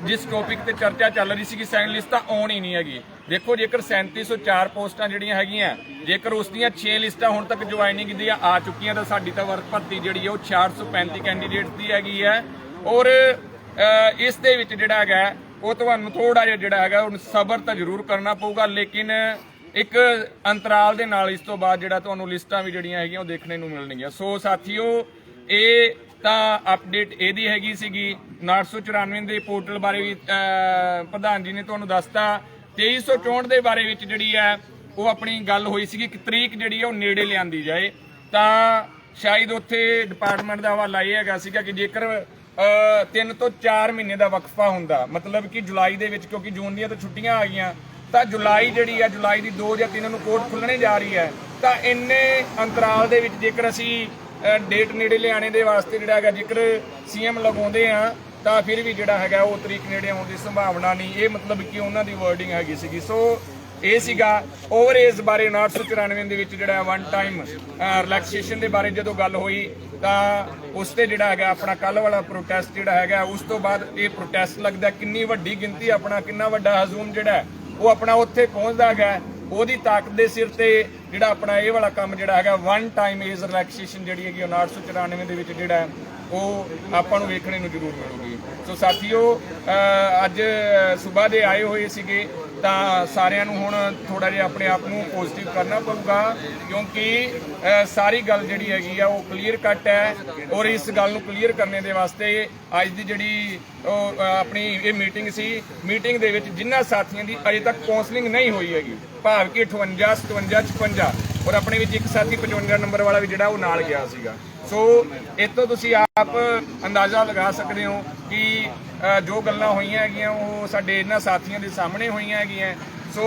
ਜਿਸ ਟੌਪਿਕ ਤੇ ਚਰਚਾ ਚੱਲ ਰਹੀ ਸੀ ਕਿ ਸੈਕੰਡ ਲਿਸਟ ਤਾਂ ਆਉਣ ਹੀ ਨਹੀਂ ਹੈਗੀ। ਦੇਖੋ ਜੇਕਰ 3704 ਪੋਸਟਾਂ ਜਿਹੜੀਆਂ ਹੈਗੀਆਂ, ਜੇਕਰ ਉਸ ਦੀਆਂ 6 ਲਿਸਟਾਂ ਹੁਣ ਤੱਕ ਜੁਆਇਨਿੰਗ ਦੀਆਂ ਆ ਚੁੱਕੀਆਂ ਤਾਂ ਸਾਡੀ ਤਾਂ ਭਰਤੀ ਜਿਹੜੀ ਹੈ ਉਹ 635 ਕੈਂਡੀਡੇਟਸ ਦੀ ਹੈਗੀ ਹੈ। ਔਰ ਇਸ ਦੇ ਵਿੱਚ ਜਿਹੜਾ ਹੈਗਾ ਉਹ ਤੁਹਾਨੂੰ ਥੋੜਾ ਜਿਹਾ ਜਿਹੜਾ ਹੈਗਾ ਹੁਣ ਸਬਰ ਤਾਂ ਜ਼ਰੂਰ ਕਰਨਾ ਪਊਗਾ, ਲੇਕਿਨ ਇੱਕ ਅੰਤਰਾਲ ਦੇ ਨਾਲ ਇਸ ਤੋਂ ਬਾਅਦ ਜਿਹੜਾ ਤੁਹਾਨੂੰ ਲਿਸਟਾਂ ਵੀ ਜਿਹੜੀਆਂ ਹੈਗੀਆਂ ਉਹ ਦੇਖਣੇ ਨੂੰ ਮਿਲਣਗੀਆਂ। ਸੋ ਸਾਥੀਓ, ਇਹ ਤਾਂ ਅਪਡੇਟ ਇਹਦੀ ਹੈਗੀ ਸੀਗੀ। 994 ਦੇ ਪੋਰਟਲ ਬਾਰੇ ਵੀ ਪ੍ਰਧਾਨ ਜੀ ਨੇ ਤੁਹਾਨੂੰ ਦੱਸਤਾ। 2364 ਦੇ ਬਾਰੇ ਵਿੱਚ ਜਿਹੜੀ ਹੈ ਉਹ ਆਪਣੀ ਗੱਲ ਹੋਈ ਸੀਗੀ ਕਿ ਤਰੀਕ ਜਿਹੜੀ ਹੈ ਉਹ ਨੇੜੇ ਲਿਆਂਦੀ ਜਾਏ, ਤਾਂ ਸ਼ਾਇਦ ਉੱਥੇ ਡਿਪਾਰਟਮੈਂਟ ਦਾ ਹਵਾਲਾ ਇਹ ਹੈਗਾ ਸੀਗਾ ਕਿ ਜੇਕਰ 3 ਤੋਂ 4 ਮਹੀਨੇ ਦਾ ਵਕਫਾ ਹੁੰਦਾ, ਮਤਲਬ ਕਿ ਜੁਲਾਈ ਦੇ ਵਿੱਚ, ਕਿਉਂਕਿ ਜੂਨ ਦੀਆਂ ਤਾਂ ਛੁੱਟੀਆਂ ਆ ਗਈਆਂ, ਤਾਂ ਜੁਲਾਈ ਜਿਹੜੀ ਹੈ ਜੁਲਾਈ ਦੀ 2 ਜਾਂ 3 ਨੂੰ ਕੋਰਟ ਖੁੱਲਣੇ ਜਾ ਰਹੀ ਹੈ, ਤਾਂ ਇੰਨੇ ਅੰਤਰਾਲ ਦੇ ਵਿੱਚ ਜੇਕਰ ਅਸੀਂ ਡੇਟ ਨੇੜੇ ਲਿਆਣੇ ਦੇ ਵਾਸਤੇ ਜਿਹੜਾ ਹੈਗਾ ਜੇਕਰ ਸੀਐਮ ਲਗਾਉਂਦੇ ਆ ਤਾਂ ਫਿਰ ਵੀ ਜਿਹੜਾ ਹੈਗਾ ਉਹ ਤਰੀਕ ਨੇੜੇ ਆਉਣ ਦੀ ਸੰਭਾਵਨਾ ਨਹੀਂ। ਇਹ ਮਤਲਬ ਕਿ ਉਹਨਾਂ ਦੀ ਵਰਡਿੰਗ ਹੈਗੀ ਸੀਗੀ। ਸੋ ਇਹ ਸੀਗਾ ਓਵਰ ਏਜ ਬਾਰੇ। 994 ਦੇ ਵਿੱਚ ਜਿਹੜਾ ਵਨ ਟਾਈਮ ਰਿਲੈਕਸੇਸ਼ਨ ਦੇ ਬਾਰੇ ਜਦੋਂ ਗੱਲ ਹੋਈ ਤਾਂ ਉਸ ਤੇ ਜਿਹੜਾ ਹੈਗਾ ਆਪਣਾ ਕੱਲ ਵਾਲਾ ਪ੍ਰੋਟੈਸਟ ਜਿਹੜਾ ਹੈਗਾ, ਉਸ ਤੋਂ ਬਾਅਦ ਇਹ ਪ੍ਰੋਟੈਸਟ ਲੱਗਦਾ ਕਿੰਨੀ ਵੱਡੀ ਗਿਣਤੀ, ਆਪਣਾ ਕਿੰਨਾ ਵੱਡਾ ਹਜੂਮ ਜਿਹੜਾ ਉਹ ਆਪਣਾ ਉੱਥੇ ਪਹੁੰਚਦਾ ਹੈਗਾ, ਉਹਦੀ ਤਾਕਤ ਦੇ ਸਿਰ ਤੇ ਜਿਹੜਾ ਆਪਣਾ ਇਹ ਵਾਲਾ ਕੰਮ ਜਿਹੜਾ ਹੈਗਾ ਵਨ ਟਾਈਮ ਏਜ ਰਿਲੈਕਸੇਸ਼ਨ ਜਿਹੜੀ ਹੈਗੀ ਉਹ 994 ਦੇ ਵਿੱਚ ਜਿਹੜਾ ਉਹ ਆਪਾਂ ਨੂੰ ਵੇਖਣੇ ਨੂੰ ਜ਼ਰੂਰ ਮਿਲੂਗੀ। ਸੋ ਸਾਥੀਓ, ਅੱਜ ਸਵੇਰ ਦੇ ਆਏ ਹੋਏ ਸੀਗੇ ਤਾਂ ਸਾਰਿਆਂ ਨੂੰ ਹੁਣ ਥੋੜਾ ਜਿਹਾ ਆਪਣੇ ਆਪ ਨੂੰ ਪੋਜ਼ਿਟਿਵ ਕਰਨਾ ਪਊਗਾ, ਕਿਉਂਕਿ ਸਾਰੀ ਗੱਲ ਜਿਹੜੀ ਹੈਗੀ ਆ ਉਹ ਕਲੀਅਰ ਕੱਟ ਹੈ। ਔਰ ਇਸ ਗੱਲ ਨੂੰ ਕਲੀਅਰ ਕਰਨੇ ਦੇ ਵਾਸਤੇ ਅੱਜ ਦੀ ਜਿਹੜੀ ਆਪਣੀ ਇਹ ਮੀਟਿੰਗ ਸੀ, ਮੀਟਿੰਗ ਦੇ ਵਿੱਚ ਜਿਨ੍ਹਾਂ ਸਾਥੀਆਂ ਦੀ ਅਜੇ ਤੱਕ ਕਾਉਂਸਲਿੰਗ ਨਹੀਂ ਹੋਈ ਹੈਗੀ, ਭਾਵ ਕਿ 58, 57, 56, ਔਰ ਆਪਣੇ ਵਿੱਚ ਇੱਕ ਸਾਥੀ 55 ਨੰਬਰ ਵਾਲਾ ਵੀ ਜਿਹੜਾ ਉਹ ਨਾਲ ਗਿਆ ਸੀਗਾ। ਸੋ ਇਤੋਂ ਤੁਸੀਂ ਆਪ ਅੰਦਾਜ਼ਾ ਲਗਾ ਸਕਦੇ ਹੋ ਕਿ ਜੋ ਗੱਲਾਂ ਹੋਈਆਂ ਹੈਗੀਆਂ ਉਹ ਸਾਡੇ ਇਹਨਾਂ ਸਾਥੀਆਂ ਦੇ ਸਾਹਮਣੇ ਹੋਈਆਂ ਹੈਗੀਆਂ। ਸੋ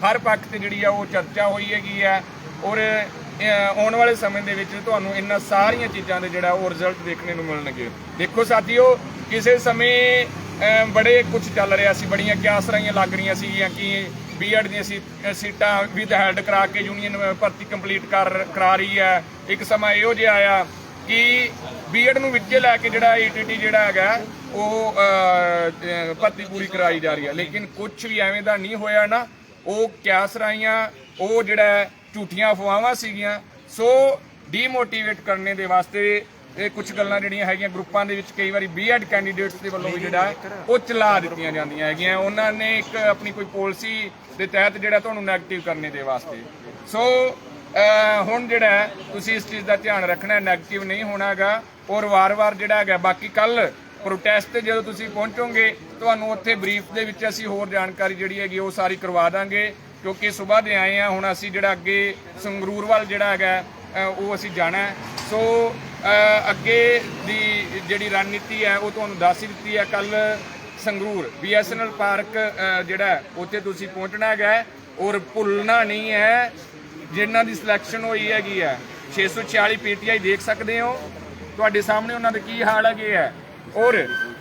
ਹਰ ਪੱਖ ਤੇ ਜਿਹੜੀ ਆ ਉਹ ਚਰਚਾ ਹੋਈ ਹੈਗੀ ਹੈ, ਔਰ ਆਉਣ ਵਾਲੇ ਸਮੇਂ ਦੇ ਵਿੱਚ ਤੁਹਾਨੂੰ ਇਹਨਾਂ ਸਾਰੀਆਂ ਚੀਜ਼ਾਂ ਦੇ ਜਿਹੜਾ ਉਹ ਰਿਜ਼ਲਟ ਦੇਖਣੇ ਨੂੰ ਮਿਲਣਗੇ। ਦੇਖੋ ਸਾਥੀਓ, ਕਿਸੇ ਸਮੇਂ ਬੜੇ ਕੁਝ ਚੱਲ ਰਿਹਾ ਸੀ, ਬੜੀਆਂ ਕਿਆਸਰਾਈਆਂ ਲੱਗ ਰਹੀਆਂ ਸੀਗੀਆਂ ਕਿ ਬੀਐਡ ਦੀਆਂ ਸੀਟਾਂ ਵਿਦ ਹੈਲਡ ਕਰਾ ਕੇ ਯੂਨੀਅਨ ਭਰਤੀ ਕੰਪਲੀਟ ਕਰਾ ਰਹੀ ਹੈ। ਇੱਕ ਸਮਾਂ ਇਹੋ ਜਿਹਾ ਆਇਆ ਕਿ ਬੀਐਡ ਨੂੰ ਵਿੱਚੇ ਲੈ ਕੇ ਜਿਹੜਾ ਈਟੀਟੀ ਜਿਹੜਾ ਹੈਗਾ ਉਹ ਭਰਤੀ ਪੂਰੀ ਕਰਾਈ ਜਾ ਰਹੀ ਹੈ, ਲੇਕਿਨ ਕੁਝ ਵੀ ਐਵੇਂ ਦਾ ਨਹੀਂ ਹੋਇਆ ਨਾ। ਉਹ ਕਿਆਸਰਾਈਆਂ, ਉਹ ਜਿਹੜਾ ਝੂਠੀਆਂ ਅਫਵਾਹਾਂ ਸੀਗੀਆਂ। ਸੋ ਡੀਮੋਟੀਵੇਟ ਕਰਨੇ ਦੇ ਵਾਸਤੇ ਇਹ ਕੁਝ ਗੱਲਾਂ ਜਿਹੜੀਆਂ ਹੈਗੀਆਂ ਗਰੁੱਪਾਂ ਦੇ ਵਿੱਚ ਕਈ ਵਾਰੀ ਬੀਐਡ ਕੈਂਡੀਡੇਟਸ ਦੇ ਵੱਲੋਂ ਵੀ ਜਿਹੜਾ ਉਹ ਚਲਾ ਦਿੱਤੀਆਂ ਜਾਂਦੀਆਂ ਹੈਗੀਆਂ। ਉਹਨਾਂ ਨੇ ਇੱਕ ਆਪਣੀ ਕੋਈ ਪਾਲਿਸੀ ਦੇ ਤਹਿਤ ਜਿਹੜਾ ਤੁਹਾਨੂੰ ਨੈਗੇਟਿਵ ਕਰਨੇ ਦੇ ਵਾਸਤੇ। ਸੋ ਹੁਣ ਜਿਹੜਾ ਤੁਸੀਂ ਇਸ ਚੀਜ਼ ਦਾ ਧਿਆਨ ਰੱਖਣਾ, ਨੈਗੇਟਿਵ ਨਹੀਂ ਹੋਣਾਗਾ। ਔਰ ਵਾਰ-ਵਾਰ ਜਿਹੜਾ ਹੈਗਾ, ਬਾਕੀ ਕੱਲ ਪ੍ਰੋਟੈਸਟ ਤੇ ਜਦੋਂ ਤੁਸੀਂ ਪਹੁੰਚੋਗੇ ਤੁਹਾਨੂੰ ਉੱਥੇ ਬਰੀਫ ਦੇ ਵਿੱਚ ਅਸੀਂ ਹੋਰ ਜਾਣਕਾਰੀ ਜਿਹੜੀ ਹੈਗੀ ਉਹ ਸਾਰੀ ਕਰਵਾ ਦਾਂਗੇ, ਕਿਉਂਕਿ ਸਵੇਰ ਦੇ ਆਏ ਆ। ਹੁਣ ਅਸੀਂ ਜਿਹੜਾ ਅੱਗੇ ਸੰਗਰੂਰ ਵੱਲ ਜਿਹੜਾ ਹੈਗਾ ਉਹ ਅਸੀਂ ਜਾਣਾ। ਸੋ ਅੱਗੇ ਦੀ ਜਿਹੜੀ ਰਣਨੀਤੀ ਹੈ ਉਹ ਤੁਹਾਨੂੰ ਦੱਸ ਹੀ ਦਿੱਤੀ ਹੈ। ਕੱਲ ਸੰਗਰੂਰ BSNL ਪਾਰਕ ਜਿਹੜਾ ਉੱਥੇ ਤੁਸੀਂ ਪਹੁੰਚਣਾ ਹੈਗਾ, ਔਰ ਭੁੱਲਣਾ ਨਹੀਂ ਹੈ ਜਿਨ੍ਹਾਂ ਦੀ ਸਿਲੈਕਸ਼ਨ ਹੋਈ ਹੈਗੀ ਹੈ 646 PTI ਦੇਖ ਸਕਦੇ ਹੋ ਤੁਹਾਡੇ ਸਾਹਮਣੇ ਉਹਨਾਂ ਦੇ ਕੀ ਹਾਲ ਹੈਗੇ ਹੈ। ਔਰ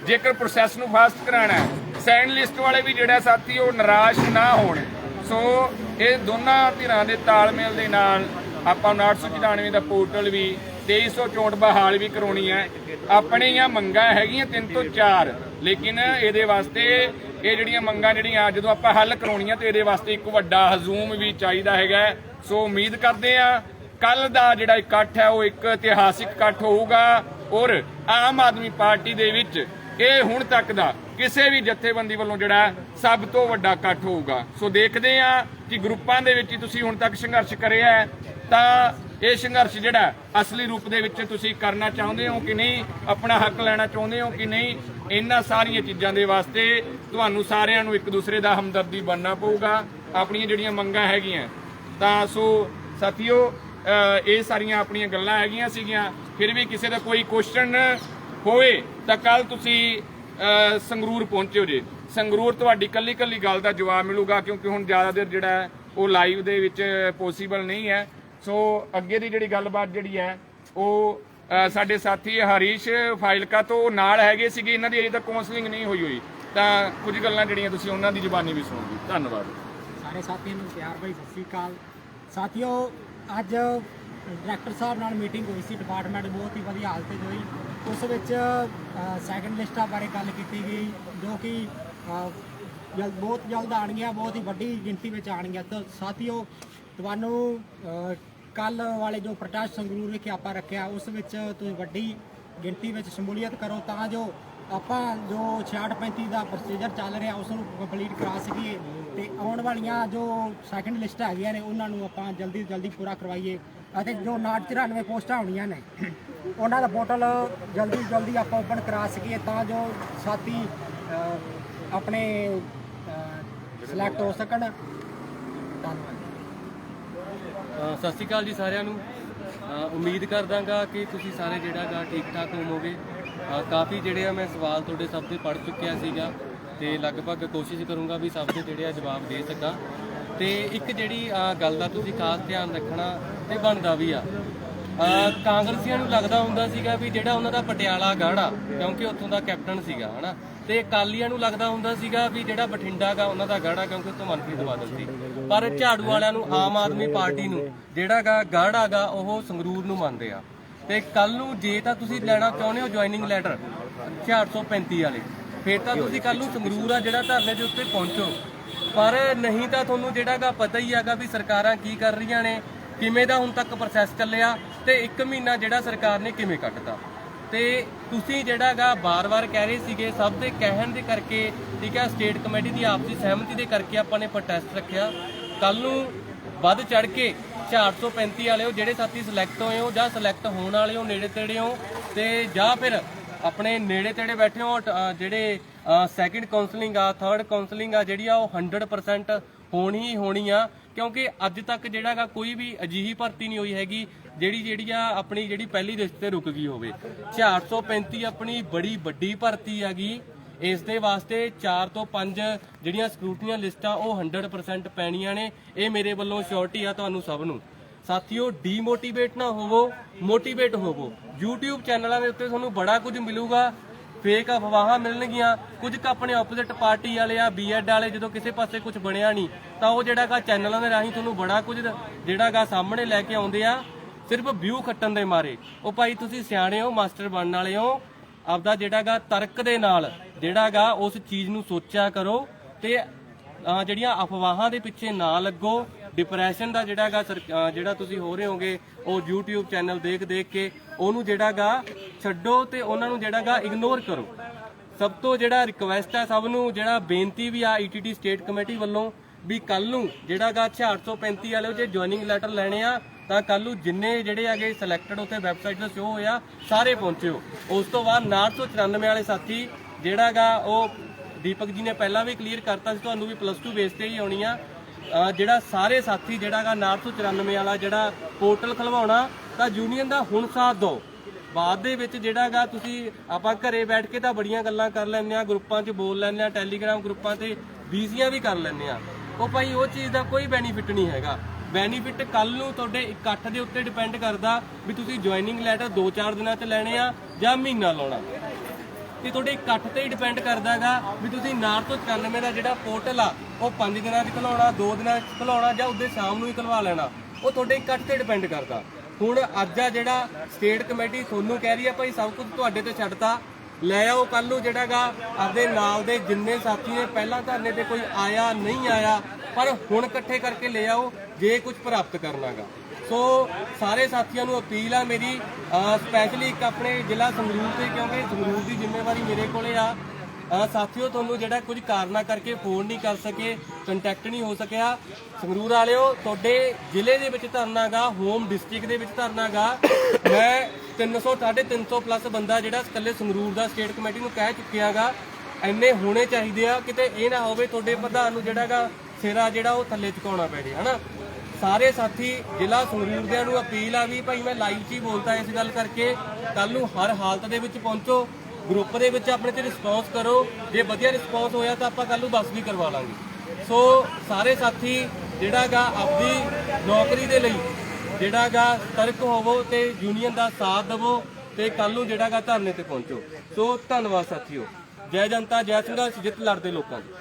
ਜੇਕਰ ਪ੍ਰੋਸੈਸ ਨੂੰ ਫਾਸਟ ਕਰਾਉਣਾ ਹੈ, ਸੈਕੰਡ ਲਿਸਟ ਵਾਲੇ ਵੀ ਜਿਹੜਾ ਸਾਥੀ ਉਹ ਨਿਰਾਸ਼ ਨਾ ਹੋਣ। ਸੋ ਇਹ ਦੋਨਾਂ ਧਿਰਾਂ ਦੇ ਤਾਲਮੇਲ ਦੇ ਨਾਲ ਆਪਾਂ 994 ਦਾ ਪੋਰਟਲ ਵੀ 2364 ਬਹਾਲ ਵੀ ਕਰਾਉਣੀ ਹੈ। ਆਪਣੀਆਂ ਮੰਗਾਂ ਹੈਗੀਆਂ 3 ਤੋਂ 4, ਲੇਕਿਨ ਇਹਦੇ ਵਾਸਤੇ ਇਹ ਜਿਹੜੀਆਂ ਮੰਗਾਂ ਜਿਹੜੀਆਂ ਜਦੋਂ ਆਪਾਂ ਹੱਲ ਕਰਾਉਣੀਆਂ ਤੇ ਇਹਦੇ ਵਾਸਤੇ ਇੱਕ ਵੱਡਾ ਹਜੂਮ ਵੀ ਚਾਹੀਦਾ ਹੈਗਾ। ਸੋ ਉਮੀਦ ਕਰਦੇ ਆ ਕੱਲ ਦਾ ਜਿਹੜਾ ਇਕੱਠ ਹੈ ਉਹ ਇੱਕ ਇਤਿਹਾਸਿਕ ਇਕੱਠ ਹੋਊਗਾ, ਔਰ ਆਮ ਆਦਮੀ ਪਾਰਟੀ ਦੇ ਵਿੱਚ ਇਹ ਹੁਣ ਤੱਕ ਦਾ ਕਿਸੇ ਵੀ ਜਥੇਬੰਦੀ ਵੱਲੋਂ ਜਿਹੜਾ ਸਭ ਤੋਂ ਵੱਡਾ ਇਕੱਠ ਹੋਊਗਾ। ਸੋ ਦੇਖਦੇ ਆ ਕਿ ਗਰੁੱਪਾਂ ਦੇ ਵਿੱਚ ਤੁਸੀਂ ਹੁਣ ਤੱਕ ਸੰਘਰਸ਼ ਕਰਿਆ ਹੈ, ਤਾਂ ਇਹ ਸੰਘਰਸ਼ ਜਿਹੜਾ ਅਸਲੀ ਰੂਪ ਦੇ ਵਿੱਚ ਤੁਸੀਂ ਕਰਨਾ ਚਾਹੁੰਦੇ ਹੋ ਕਿ ਨਹੀਂ, ਆਪਣਾ ਹੱਕ ਲੈਣਾ ਚਾਹੁੰਦੇ ਹੋ ਕਿ ਨਹੀਂ। ਇਹਨਾਂ ਸਾਰੀਆਂ ਚੀਜ਼ਾਂ ਦੇ ਵਾਸਤੇ ਤੁਹਾਨੂੰ ਸਾਰਿਆਂ ਨੂੰ ਇੱਕ ਦੂਸਰੇ ਦਾ ਹਮਦਰਦੀ ਬਣਨਾ ਪਊਗਾ, ਆਪਣੀਆਂ ਜਿਹੜੀਆਂ ਮੰਗਾਂ ਹੈਗੀਆਂ। ਤਾਂ ਸੋ ਸਾਥੀਓ, ਇਹ ਸਾਰੀਆਂ ਆਪਣੀਆਂ ਗੱਲਾਂ ਹੈਗੀਆਂ ਸੀਗੀਆਂ। ਫਿਰ ਵੀ ਕਿਸੇ ਦਾ ਕੋਈ ਕੁਐਸਚਨ ਹੋਵੇ ਤਾਂ ਕੱਲ ਤੁਸੀਂ ਸੰਗਰੂਰ ਪਹੁੰਚਿਓ ਜੇ। ਸੰਗਰੂਰ ਤੁਹਾਡੀ ਕੱਲੀ ਗੱਲ ਦਾ ਜਵਾਬ ਮਿਲੂਗਾ, ਕਿਉਂਕਿ ਹੁਣ ਜ਼ਿਆਦਾ ਦੇਰ ਜਿਹੜਾ ਉਹ ਲਾਈਵ ਦੇ ਵਿੱਚ ਪੋਸੀਬਲ ਨਹੀਂ ਹੈ। ਸੋ ਅੱਗੇ ਦੀ ਜਿਹੜੀ ਗੱਲਬਾਤ ਜਿਹੜੀ ਹੈ ਉਹ ਸਾਡੇ ਸਾਥੀ ਹਰੀਸ਼ ਫਾਈਲਕਾ ਤੋਂ ਨਾਲ ਹੈਗੇ ਸੀਗੇ, ਇਹਨਾਂ ਦੀ ਅਜੇ ਤੱਕ ਕਾਉਂਸਲਿੰਗ ਨਹੀਂ ਹੋਈ, ਤਾਂ ਕੁਝ ਗੱਲਾਂ ਜਿਹੜੀਆਂ ਤੁਸੀਂ ਉਹਨਾਂ ਦੀ ਜ਼ੁਬਾਨੀ ਵੀ ਸੁਣੋਗੇ। ਧੰਨਵਾਦ ਸਾਰੇ ਸਾਥੀਆਂ ਨੂੰ ਪਿਆਰ ਭਰੀ ਸਤਿ ਸ਼੍ਰੀ ਅਕਾਲ। ਸਾਥੀਓ, ਅੱਜ ਡਾਇਰੈਕਟਰ ਸਾਹਿਬ ਨਾਲ ਮੀਟਿੰਗ ਹੋਈ ਸੀ, ਡਿਪਾਰਟਮੈਂਟ ਬਹੁਤ ਹੀ ਵਧੀਆ ਹਾਲਤ 'ਚ ਹੋਈ। ਉਸ ਵਿੱਚ ਸੈਕੰਡ ਲਿਸਟਾਂ ਬਾਰੇ ਗੱਲ ਕੀਤੀ ਗਈ ਜੋ ਕਿ ਬਹੁਤ ਜਲਦ ਆਉਣਗੀਆਂ, ਬਹੁਤ ਹੀ ਵੱਡੀ ਗਿਣਤੀ ਵਿੱਚ ਆਉਣਗੀਆਂ। ਤਾਂ ਸਾਥੀਓ, ਤੁਹਾਨੂੰ ਕੱਲ ਵਾਲੇ ਜੋ ਪ੍ਰੋਟੈਸਟ ਸੰਗਰੂਰ ਵਿਖੇ ਆਪਾਂ ਰੱਖਿਆ ਉਸ ਵਿੱਚ ਤੁਸੀਂ ਵੱਡੀ ਗਿਣਤੀ ਵਿੱਚ ਸ਼ਮੂਲੀਅਤ ਕਰੋ ਤਾਂ ਜੋ ਆਪਾਂ ਜੋ 6635 ਦਾ ਪ੍ਰੋਸੀਜਰ ਚੱਲ ਰਿਹਾ ਉਸ ਨੂੰ ਕੰਪਲੀਟ ਕਰਾ ਸਕੀਏ ਤੇ ਆਉਣ ਵਾਲੀਆਂ ਜੋ ਸੈਕੰਡ ਲਿਸਟ ਹੈਗੀਆਂ ਨੇ ਉਹਨਾਂ ਨੂੰ ਆਪਾਂ ਜਲਦੀ ਤੋਂ ਜਲਦੀ ਪੂਰਾ ਕਰਵਾਈਏ ਅਤੇ ਜੋ 94 ਪੋਸਟਾਂ ਹੋਣੀਆਂ ਨੇ ਉਹਨਾਂ ਦਾ ਪੋਰਟਲ ਜਲਦੀ ਤੋਂ ਜਲਦੀ ਆਪਾਂ ਓਪਨ ਕਰਾ ਸਕੀਏ ਤਾਂ ਜੋ ਸਾਥੀ ਆਪਣੇ ਸਿਲੈਕਟ ਹੋ ਸਕਣ। ਧੰਨਵਾਦ। ਸਤਿ ਸ਼੍ਰੀ ਅਕਾਲ ਜੀ ਸਾਰਿਆਂ ਨੂੰ। ਉਮੀਦ ਕਰਦਾਗਾ ਕਿ ਤੁਸੀਂ ਸਾਰੇ ਜਿਹੜਾ ਗਾ ਠੀਕ ਠਾਕ ਹੋਵੋਗੇ। ਕਾਫੀ ਜਿਹੜੇ ਆ ਮੈਂ ਸਵਾਲ ਤੁਹਾਡੇ ਸਭ ਦੇ ਪੜ੍ਹ ਚੁੱਕਿਆ ਸੀਗਾ ਤੇ ਲਗਭਗ ਕੋਸ਼ਿਸ਼ ਕਰੂੰਗਾ ਵੀ ਸਭ ਦੇ ਜਿਹੜੇ ਆ ਜਵਾਬ ਦੇ ਸਕਾਂ। ਤੇ ਇੱਕ ਜਿਹੜੀ ਗੱਲ ਦਾ ਤੁਸੀਂ ਖਾਸ ਧਿਆਨ ਰੱਖਣਾ ਤੇ ਬਣਦਾ ਵੀ ਆ, ਕਾਂਗਰਸੀਆਂ ਨੂੰ ਲੱਗਦਾ ਹੁੰਦਾ ਸੀਗਾ ਵੀ ਜਿਹੜਾ ਉਹਨਾਂ ਦਾ ਪਟਿਆਲਾ ਗੜ੍ਹ ਆ ਕਿਉਂਕਿ ਉੱਥੋਂ ਦਾ ਕੈਪਟਨ ਸੀਗਾ ਹਨਾ, ਤੇ ਅਕਾਲੀਆਂ ਨੂੰ ਲੱਗਦਾ ਹੁੰਦਾ ਸੀਗਾ ਵੀ ਜਿਹੜਾ ਬਠਿੰਡਾ ਗਾ ਉਹਨਾਂ ਦਾ ਗੜ੍ਹ ਆ ਕਿਉਂਕਿ ਉੱਥੋਂ ਮਨਪ੍ਰੀਤ ਬਾਦਲ ਸੀ। ਪਰ ਝਾੜੂ ਵਾਲਿਆਂ ਨੂੰ, ਆਮ ਆਦਮੀ ਪਾਰਟੀ ਨੂੰ ਜਿਹੜਾ ਗਾ ਗੜ੍ਹ ਆਗਾ ਉਹ ਸੰਗਰੂਰ ਨੂੰ ਮੰਨਦੇ ਆ। ਤੇ ਕੱਲ ਨੂੰ ਜੇ ਤਾਂ ਤੁਸੀਂ ਲੈਣਾ ਚਾਹੁੰਦੇ ਹੋ ਜੁਆਇਨਿੰਗ ਲੈਟਰ 6635 ਵਾਲੇ, ਫਿਰ ਤਾਂ ਤੁਸੀਂ ਕੱਲ ਨੂੰ ਸੰਗਰੂਰ ਆ ਜਿਹੜਾ ਧਰਨੇ ਦੇ ਉੱਤੇ ਪਹੁੰਚੋ। ਪਰ ਨਹੀਂ ਤਾਂ ਤੁਹਾਨੂੰ ਜਿਹੜਾ ਗਾ ਪਤਾ ਹੀ ਹੈਗਾ ਵੀ ਸਰਕਾਰਾਂ ਕੀ ਕਰ ਰਹੀਆਂ ਨੇ, ਕਿਵੇਂ ਦਾ ਹੁਣ ਤੱਕ ਪ੍ਰੋਸੈਸ ਚੱਲਿਆ ਤੇ 1 ਮਹੀਨਾ ਜਿਹੜਾ ਸਰਕਾਰ ਨੇ ਕਿਵੇਂ ਕੱਟਤਾ। ਤੇ ਤੁਸੀਂ ਜਿਹੜਾ ਗਾ ਬਾਰ-ਬਾਰ ਕਹਿ ਰਹੇ ਸੀਗੇ, ਸਭ ਦੇ ਕਹਿਣ ਦੇ ਕਰਕੇ, ਠੀਕ ਹੈ, ਸਟੇਟ ਕਮੇਟੀ ਦੀ ਆਪਸੀ ਸਹਿਮਤੀ ਦੇ ਕਰਕੇ ਆਪਾਂ ਨੇ ਪ੍ਰੋਟੈਸਟ ਰੱਖਿਆ। ਕੱਲ ਨੂੰ ਵੱਧ ਚੜ ਕੇ 435 ਵਾਲੇ ਹੋ ਜਿਹੜੇ ਸਾਥੀ ਸਿਲੈਕਟ ਹੋਏ ਹੋ ਜਾਂ ਸਿਲੈਕਟ ਹੋਣ ਵਾਲੇ ਹੋ, ਨੇੜੇ ਤੇੜੇ ਹੋ ਤੇ ਜਾਂ ਫਿਰ ਆਪਣੇ ਨੇੜੇ ਤੇੜੇ ਬੈਠੇ ਹੋ, ਜਿਹੜੇ ਸੈਕਿੰਡ ਕਾਉਂਸਲਿੰਗ ਆ, ਥਰਡ ਕਾਉਂਸਲਿੰਗ ਆ ਜਿਹੜੀ ਆ ਉਹ 100% ਹੋਣੀ ਹੀ ਹੋਣੀ ਆ। ਕਿਉਂਕਿ ਅੱਜ ਤੱਕ ਜਿਹੜਾ ਗਾ ਕੋਈ ਵੀ ਅਜਿਹੀ ਭਰਤੀ ਨਹੀਂ ਹੋਈ ਹੈਗੀ ਜਿਹੜੀ ਆ ਆਪਣੀ ਜਿਹੜੀ ਪਹਿਲੀ ਲਿਸਟ ਤੇ ਰੁਕ ਗਈ ਹੋਵੇ। 435 ਆਪਣੀ ਬੜੀ ਵੱਡੀ ਭਰਤੀ ਹੈਗੀ। ਇਸ ਦੇ ਵਾਸਤੇ 4 ਤੋਂ 5 ਜਿਹੜੀਆਂ ਸਕਰੂਟਨੀਆਂ ਲਿਸਟਾਂ ਉਹ 100% ਪੈਣੀਆਂ ਨੇ। ਇਹ ਮੇਰੇ ਵੱਲੋਂ ਸ਼ੋਰਟੀ ਆ ਤੁਹਾਨੂੰ ਸਭ ਨੂੰ। ਸਾਥੀਓ, ਡੀਮੋਟੀਵੇਟ ਨਾ ਹੋਵੋ, ਮੋਟੀਵੇਟ ਹੋਵੋ। YouTube ਚੈਨਲਾਂ ਦੇ ਉੱਤੇ ਤੁਹਾਨੂੰ ਬੜਾ ਕੁਝ ਮਿਲੂਗਾ, ਫੇਕ ਅਫਵਾਹਾਂ ਮਿਲਣਗੀਆਂ। ਕੁਝ ਕੁ ਆਪਣੇ ਆਪੋਜ਼ਿਟ ਪਾਰਟੀ ਵਾਲੇ ਆ, ਬੀਐਡ ਵਾਲੇ, ਜਦੋਂ ਕਿਸੇ ਪਾਸੇ ਕੁਝ ਬਣਿਆ ਨਹੀਂ ਤਾਂ ਉਹ ਜਿਹੜਾ ਗਾ ਚੈਨਲਾਂ ਦੇ ਰਾਹੀਂ ਤੁਹਾਨੂੰ ਬੜਾ ਕੁਝ ਜਿਹੜਾ ਗਾ ਸਾਹਮਣੇ ਲੈ ਕੇ ਆਉਂਦੇ ਆ ਸਿਰਫ ਵਿਊ ਖੱਟਣ ਦੇ ਮਾਰੇ। ਉਹ ਭਾਈ ਤੁਸੀਂ ਸਿਆਣੇ ਹੋ, ਮਾਸਟਰ ਬਣਨ ਵਾਲੇ ਹੋ, ਆਪਦਾ ਜਿਹੜਾ ਗਾ ਤਰਕ ਦੇ ਨਾਲ ਜਿਹੜਾ ਗਾ ਉਸ ਚੀਜ਼ ਨੂੰ ਸੋਚਿਆ ਕਰੋ ਤੇ ਜਿਹੜੀਆਂ ਅਫਵਾਹਾਂ ਦੇ ਪਿੱਛੇ ਨਾ ਲੱਗੋ। ਡਿਪਰੈਸ਼ਨ ਦਾ ਜਿਹੜਾ ਗਾ ਜਿਹੜਾ ਤੁਸੀਂ ਹੋ ਰਹੇ ਹੋਗੇ ਉਹ YouTube ਚੈਨਲ ਦੇਖ ਕੇ ਉਹਨੂੰ ਜਿਹੜਾ ਗਾ ਛੱਡੋ ਤੇ ਉਹਨਾਂ ਨੂੰ ਜਿਹੜਾ ਗਾ ਇਗਨੋਰ ਕਰੋ। ਸਭ ਤੋਂ ਜਿਹੜਾ ਰਿਕੁਐਸਟ ਆ, ਸਭ ਨੂੰ ਜਿਹੜਾ ਬੇਨਤੀ ਵੀ ਆ ETT ਸਟੇਟ ਕਮੇਟੀ ਵੱਲੋਂ ਵੀ ਕੱਲ ਨੂੰ ਜਿਹੜਾ ਗਾ 6835 ਵਾਲੇ ਜੇ ਜੁਆਇਨਿੰਗ ਲੈਟਰ ਲੈਣੇ ਆ ਤਾਂ ਕੱਲ ਨੂੰ ਜਿੰਨੇ ਜਿਹੜੇ ਹੈਗੇ ਸਿਲੈਕਟਡ ਉੱਥੇ ਵੈਬਸਾਈਟ ਤੇ ਸ਼ੋ ਹੋਇਆ ਸਾਰੇ ਪਹੁੰਚਿਓ। ਉਸ ਤੋਂ ਬਾਅਦ 994 ਵਾਲੇ ਸਾਥੀ ਜਿਹੜਾ ਗਾ ਉਹ ਦੀਪਕ ਜੀ ਨੇ ਪਹਿਲਾਂ ਵੀ ਕਲੀਅਰ ਕਰਤਾ ਸੀ ਤੁਹਾਨੂੰ ਵੀ +2 ਬੇਸ ਤੇ ਹੀ ਆਉਣੀ ਆ। ਜਿਹੜਾ ਸਾਰੇ ਸਾਥੀ ਜਿਹੜਾ ਗਾ 994 ਵਾਲਾ ਜਿਹੜਾ ਪੋਰਟਲ ਖਲਵਾਉਣਾ ਤਾਂ ਯੂਨੀਅਨ ਦਾ ਹੁਣ ਸਾਥ ਦਿਓ। ਬਾਅਦ ਦੇ ਵਿੱਚ ਜਿਹੜਾ ਗਾ ਤੁਸੀਂ ਆਪਾਂ ਘਰੇ ਬੈਠ ਕੇ ਤਾਂ ਬੜੀਆਂ ਗੱਲਾਂ ਕਰ ਲੈਂਦੇ ਆ, ਗਰੁੱਪਾਂ 'ਚ ਬੋਲ ਲੈਂਦੇ ਆ, ਟੈਲੀਗ੍ਰਾਮ ਗਰੁੱਪਾਂ ਤੇ ਬੀਜ਼ੀਆਂ ਵੀ ਕਰ ਲੈਂਦੇ ਆ। ਉਹ ਭਾਈ ਉਹ ਚੀਜ਼ ਦਾ ਕੋਈ ਬੈਨੀਫਿਟ ਨਹੀਂ ਹੈਗਾ। ਬੈਨੀਫਿਟ ਕੱਲ ਨੂੰ ਤੁਹਾਡੇ ਇਕੱਠ ਦੇ ਉੱਤੇ ਡਿਪੈਂਡ ਕਰਦਾ ਵੀ ਤੁਸੀਂ ਜੁਆਇਨਿੰਗ ਲੈਟਰ 2-4 ਦਿਨਾਂ 'ਚ ਲੈਣੇ ਆ ਜਾਂ ਮਹੀਨਾ ਲਾਉਣਾ। ਤੇ ਤੁਹਾਡੇ ਇਕੱਠ ਤੇ ਹੀ ਡਿਪੈਂਡ ਕਰਦਾ ਹੈਗਾ ਵੀ ਤੁਸੀਂ 994 ਦਾ ਜਿਹੜਾ ਪੋਰਟਲ ਆ ਉਹ 5 ਦਿਨਾਂ 'ਚ ਖਲਾਉਣਾ, 2 ਦਿਨਾਂ 'ਚ ਖਲਾਉਣਾ ਜਾਂ ਉਹਦੇ ਸ਼ਾਮ ਨੂੰ ਹੀ ਖਲਵਾ ਲੈਣਾ। ਉਹ ਤੁਹਾਡੇ ਇਕੱਠ ਤੇ ਡਿਪੈਂਡ ਕਰਦਾ। ਹੁਣ ਅੱਜ ਆ ਜਿਹੜਾ ਸਟੇਟ ਕਮੇਟੀ ਤੁਹਾਨੂੰ ਕਹਿ ਰਹੀ ਆ ਭਾਈ ਸਭ ਕੁਝ ਤੁਹਾਡੇ ਤੇ ਛੱਡਤਾ, ਲੈ ਆਓ ਕੱਲ ਨੂੰ ਜਿਹੜਾ ਗਾ ਆਪਦੇ ਨਾਲ ਦੇ ਜਿੰਨੇ ਸਾਥੀ ਨੇ ਪਹਿਲਾਂ ਧਰਨੇ ਤੇ ਕੋਈ ਆਇਆ ਨਹੀਂ ਆਇਆ ਪਰ ਹੁਣ ਇਕੱਠੇ ਕਰਕੇ ਲੈ ਆਓ ਜੇ ਕੁਝ ਪ੍ਰਾਪਤ ਕਰਨਾ ਗਾ। ਸੋ ਸਾਰੇ ਸਾਥੀਆਂ ਨੂੰ ਅਪੀਲ ਆ ਮੇਰੀ, ਸਪੈਸ਼ਲੀ ਇੱਕ ਆਪਣੇ ਜ਼ਿਲ੍ਹਾ ਸੰਗਰੂਰ ਤੇ, ਕਿਉਂਕਿ ਸੰਗਰੂਰ ਦੀ ਜ਼ਿੰਮੇਵਾਰੀ ਮੇਰੇ ਕੋਲੇ ਆ। ਸਾਥੀਓ, ਤੁਹਾਨੂੰ ਜਿਹੜਾ ਕੁਝ ਕਾਰਨਾਂ ਕਰਕੇ ਫੋਨ ਨਹੀਂ ਕਰ ਸਕੇ, ਕੰਟੈਕਟ ਨਹੀਂ ਹੋ ਸਕਿਆ, ਸੰਗਰੂਰ ਵਾਲਿਓ ਤੁਹਾਡੇ ਜ਼ਿਲ੍ਹੇ ਦੇ ਵਿੱਚ ਧਰਨਾ ਗਾ, ਹੋਮ ਡਿਸਟ੍ਰਿਕਟ ਦੇ ਵਿੱਚ ਧਰਨਾ ਗਾ। ਮੈਂ 300-350+ ਬੰਦਾ ਜਿਹੜਾ ਇਕੱਲੇ ਸੰਗਰੂਰ ਦਾ ਸਟੇਟ ਕਮੇਟੀ ਨੂੰ ਕਹਿ ਚੁੱਕਿਆ ਗਾ। ਇੰਨੇ ਹੋਣੇ ਚਾਹੀਦੇ ਆ, ਕਿਤੇ ਇਹ ਨਾ ਹੋਵੇ ਤੁਹਾਡੇ ਪ੍ਰਧਾਨ ਨੂੰ ਜਿਹੜਾ ਗਾ ਸਿਰਾ ਜਿਹੜਾ ਉਹ ਥੱਲੇ ਝੁਕਾਉਣਾ ਪੈ ਜੇ, ਹਨਾ। ਸਾਰੇ ਸਾਥੀ ਜ਼ਿਲ੍ਹਾ ਸੰਗਰੂਰ ਦਿਆਂ ਨੂੰ ਅਪੀਲ ਆ ਵੀ ਭਾਈ ਮੈਂ ਲਾਈਵ 'ਚ ਹੀ ਬੋਲਦਾ ਇਸ ਗੱਲ ਕਰਕੇ, ਕੱਲ ਨੂੰ ਹਰ ਹਾਲਤ ਦੇ ਵਿੱਚ ਪਹੁੰਚੋ, ਗਰੁੱਪ ਦੇ ਵਿੱਚ ਆਪਣੇ ਤੇ ਰਿਸਪੌਂਸ ਕਰੋ। ਜੇ ਵਧੀਆ ਰਿਸਪੌਂਸ ਹੋਇਆ ਤਾਂ ਆਪਾਂ ਕੱਲ ਨੂੰ ਬੱਸ ਵੀ ਕਰਵਾ ਲਾਂਗੇ। ਸੋ ਸਾਰੇ ਸਾਥੀ ਜਿਹੜਾ ਗਾ ਆਪਣੀ ਨੌਕਰੀ ਦੇ ਲਈ ਜਿਹੜਾ ਗਾ ਸਤਰਕ ਹੋਵੋ ਤੇ ਯੂਨੀਅਨ ਦਾ ਸਾਥ ਦੇਵੋ ਤੇ ਕੱਲ ਨੂੰ ਜਿਹੜਾ ਗਾ ਧਰਨੇ ਤੇ ਪਹੁੰਚੋ। ਸੋ ਧੰਨਵਾਦ ਸਾਥੀਓ। ਜੈ ਜਨਤਾ, ਜੈ ਸੰਘਰਸ਼, ਜਿੱਤ ਲੜਦੇ ਲੋਕਾਂ ਦੀ।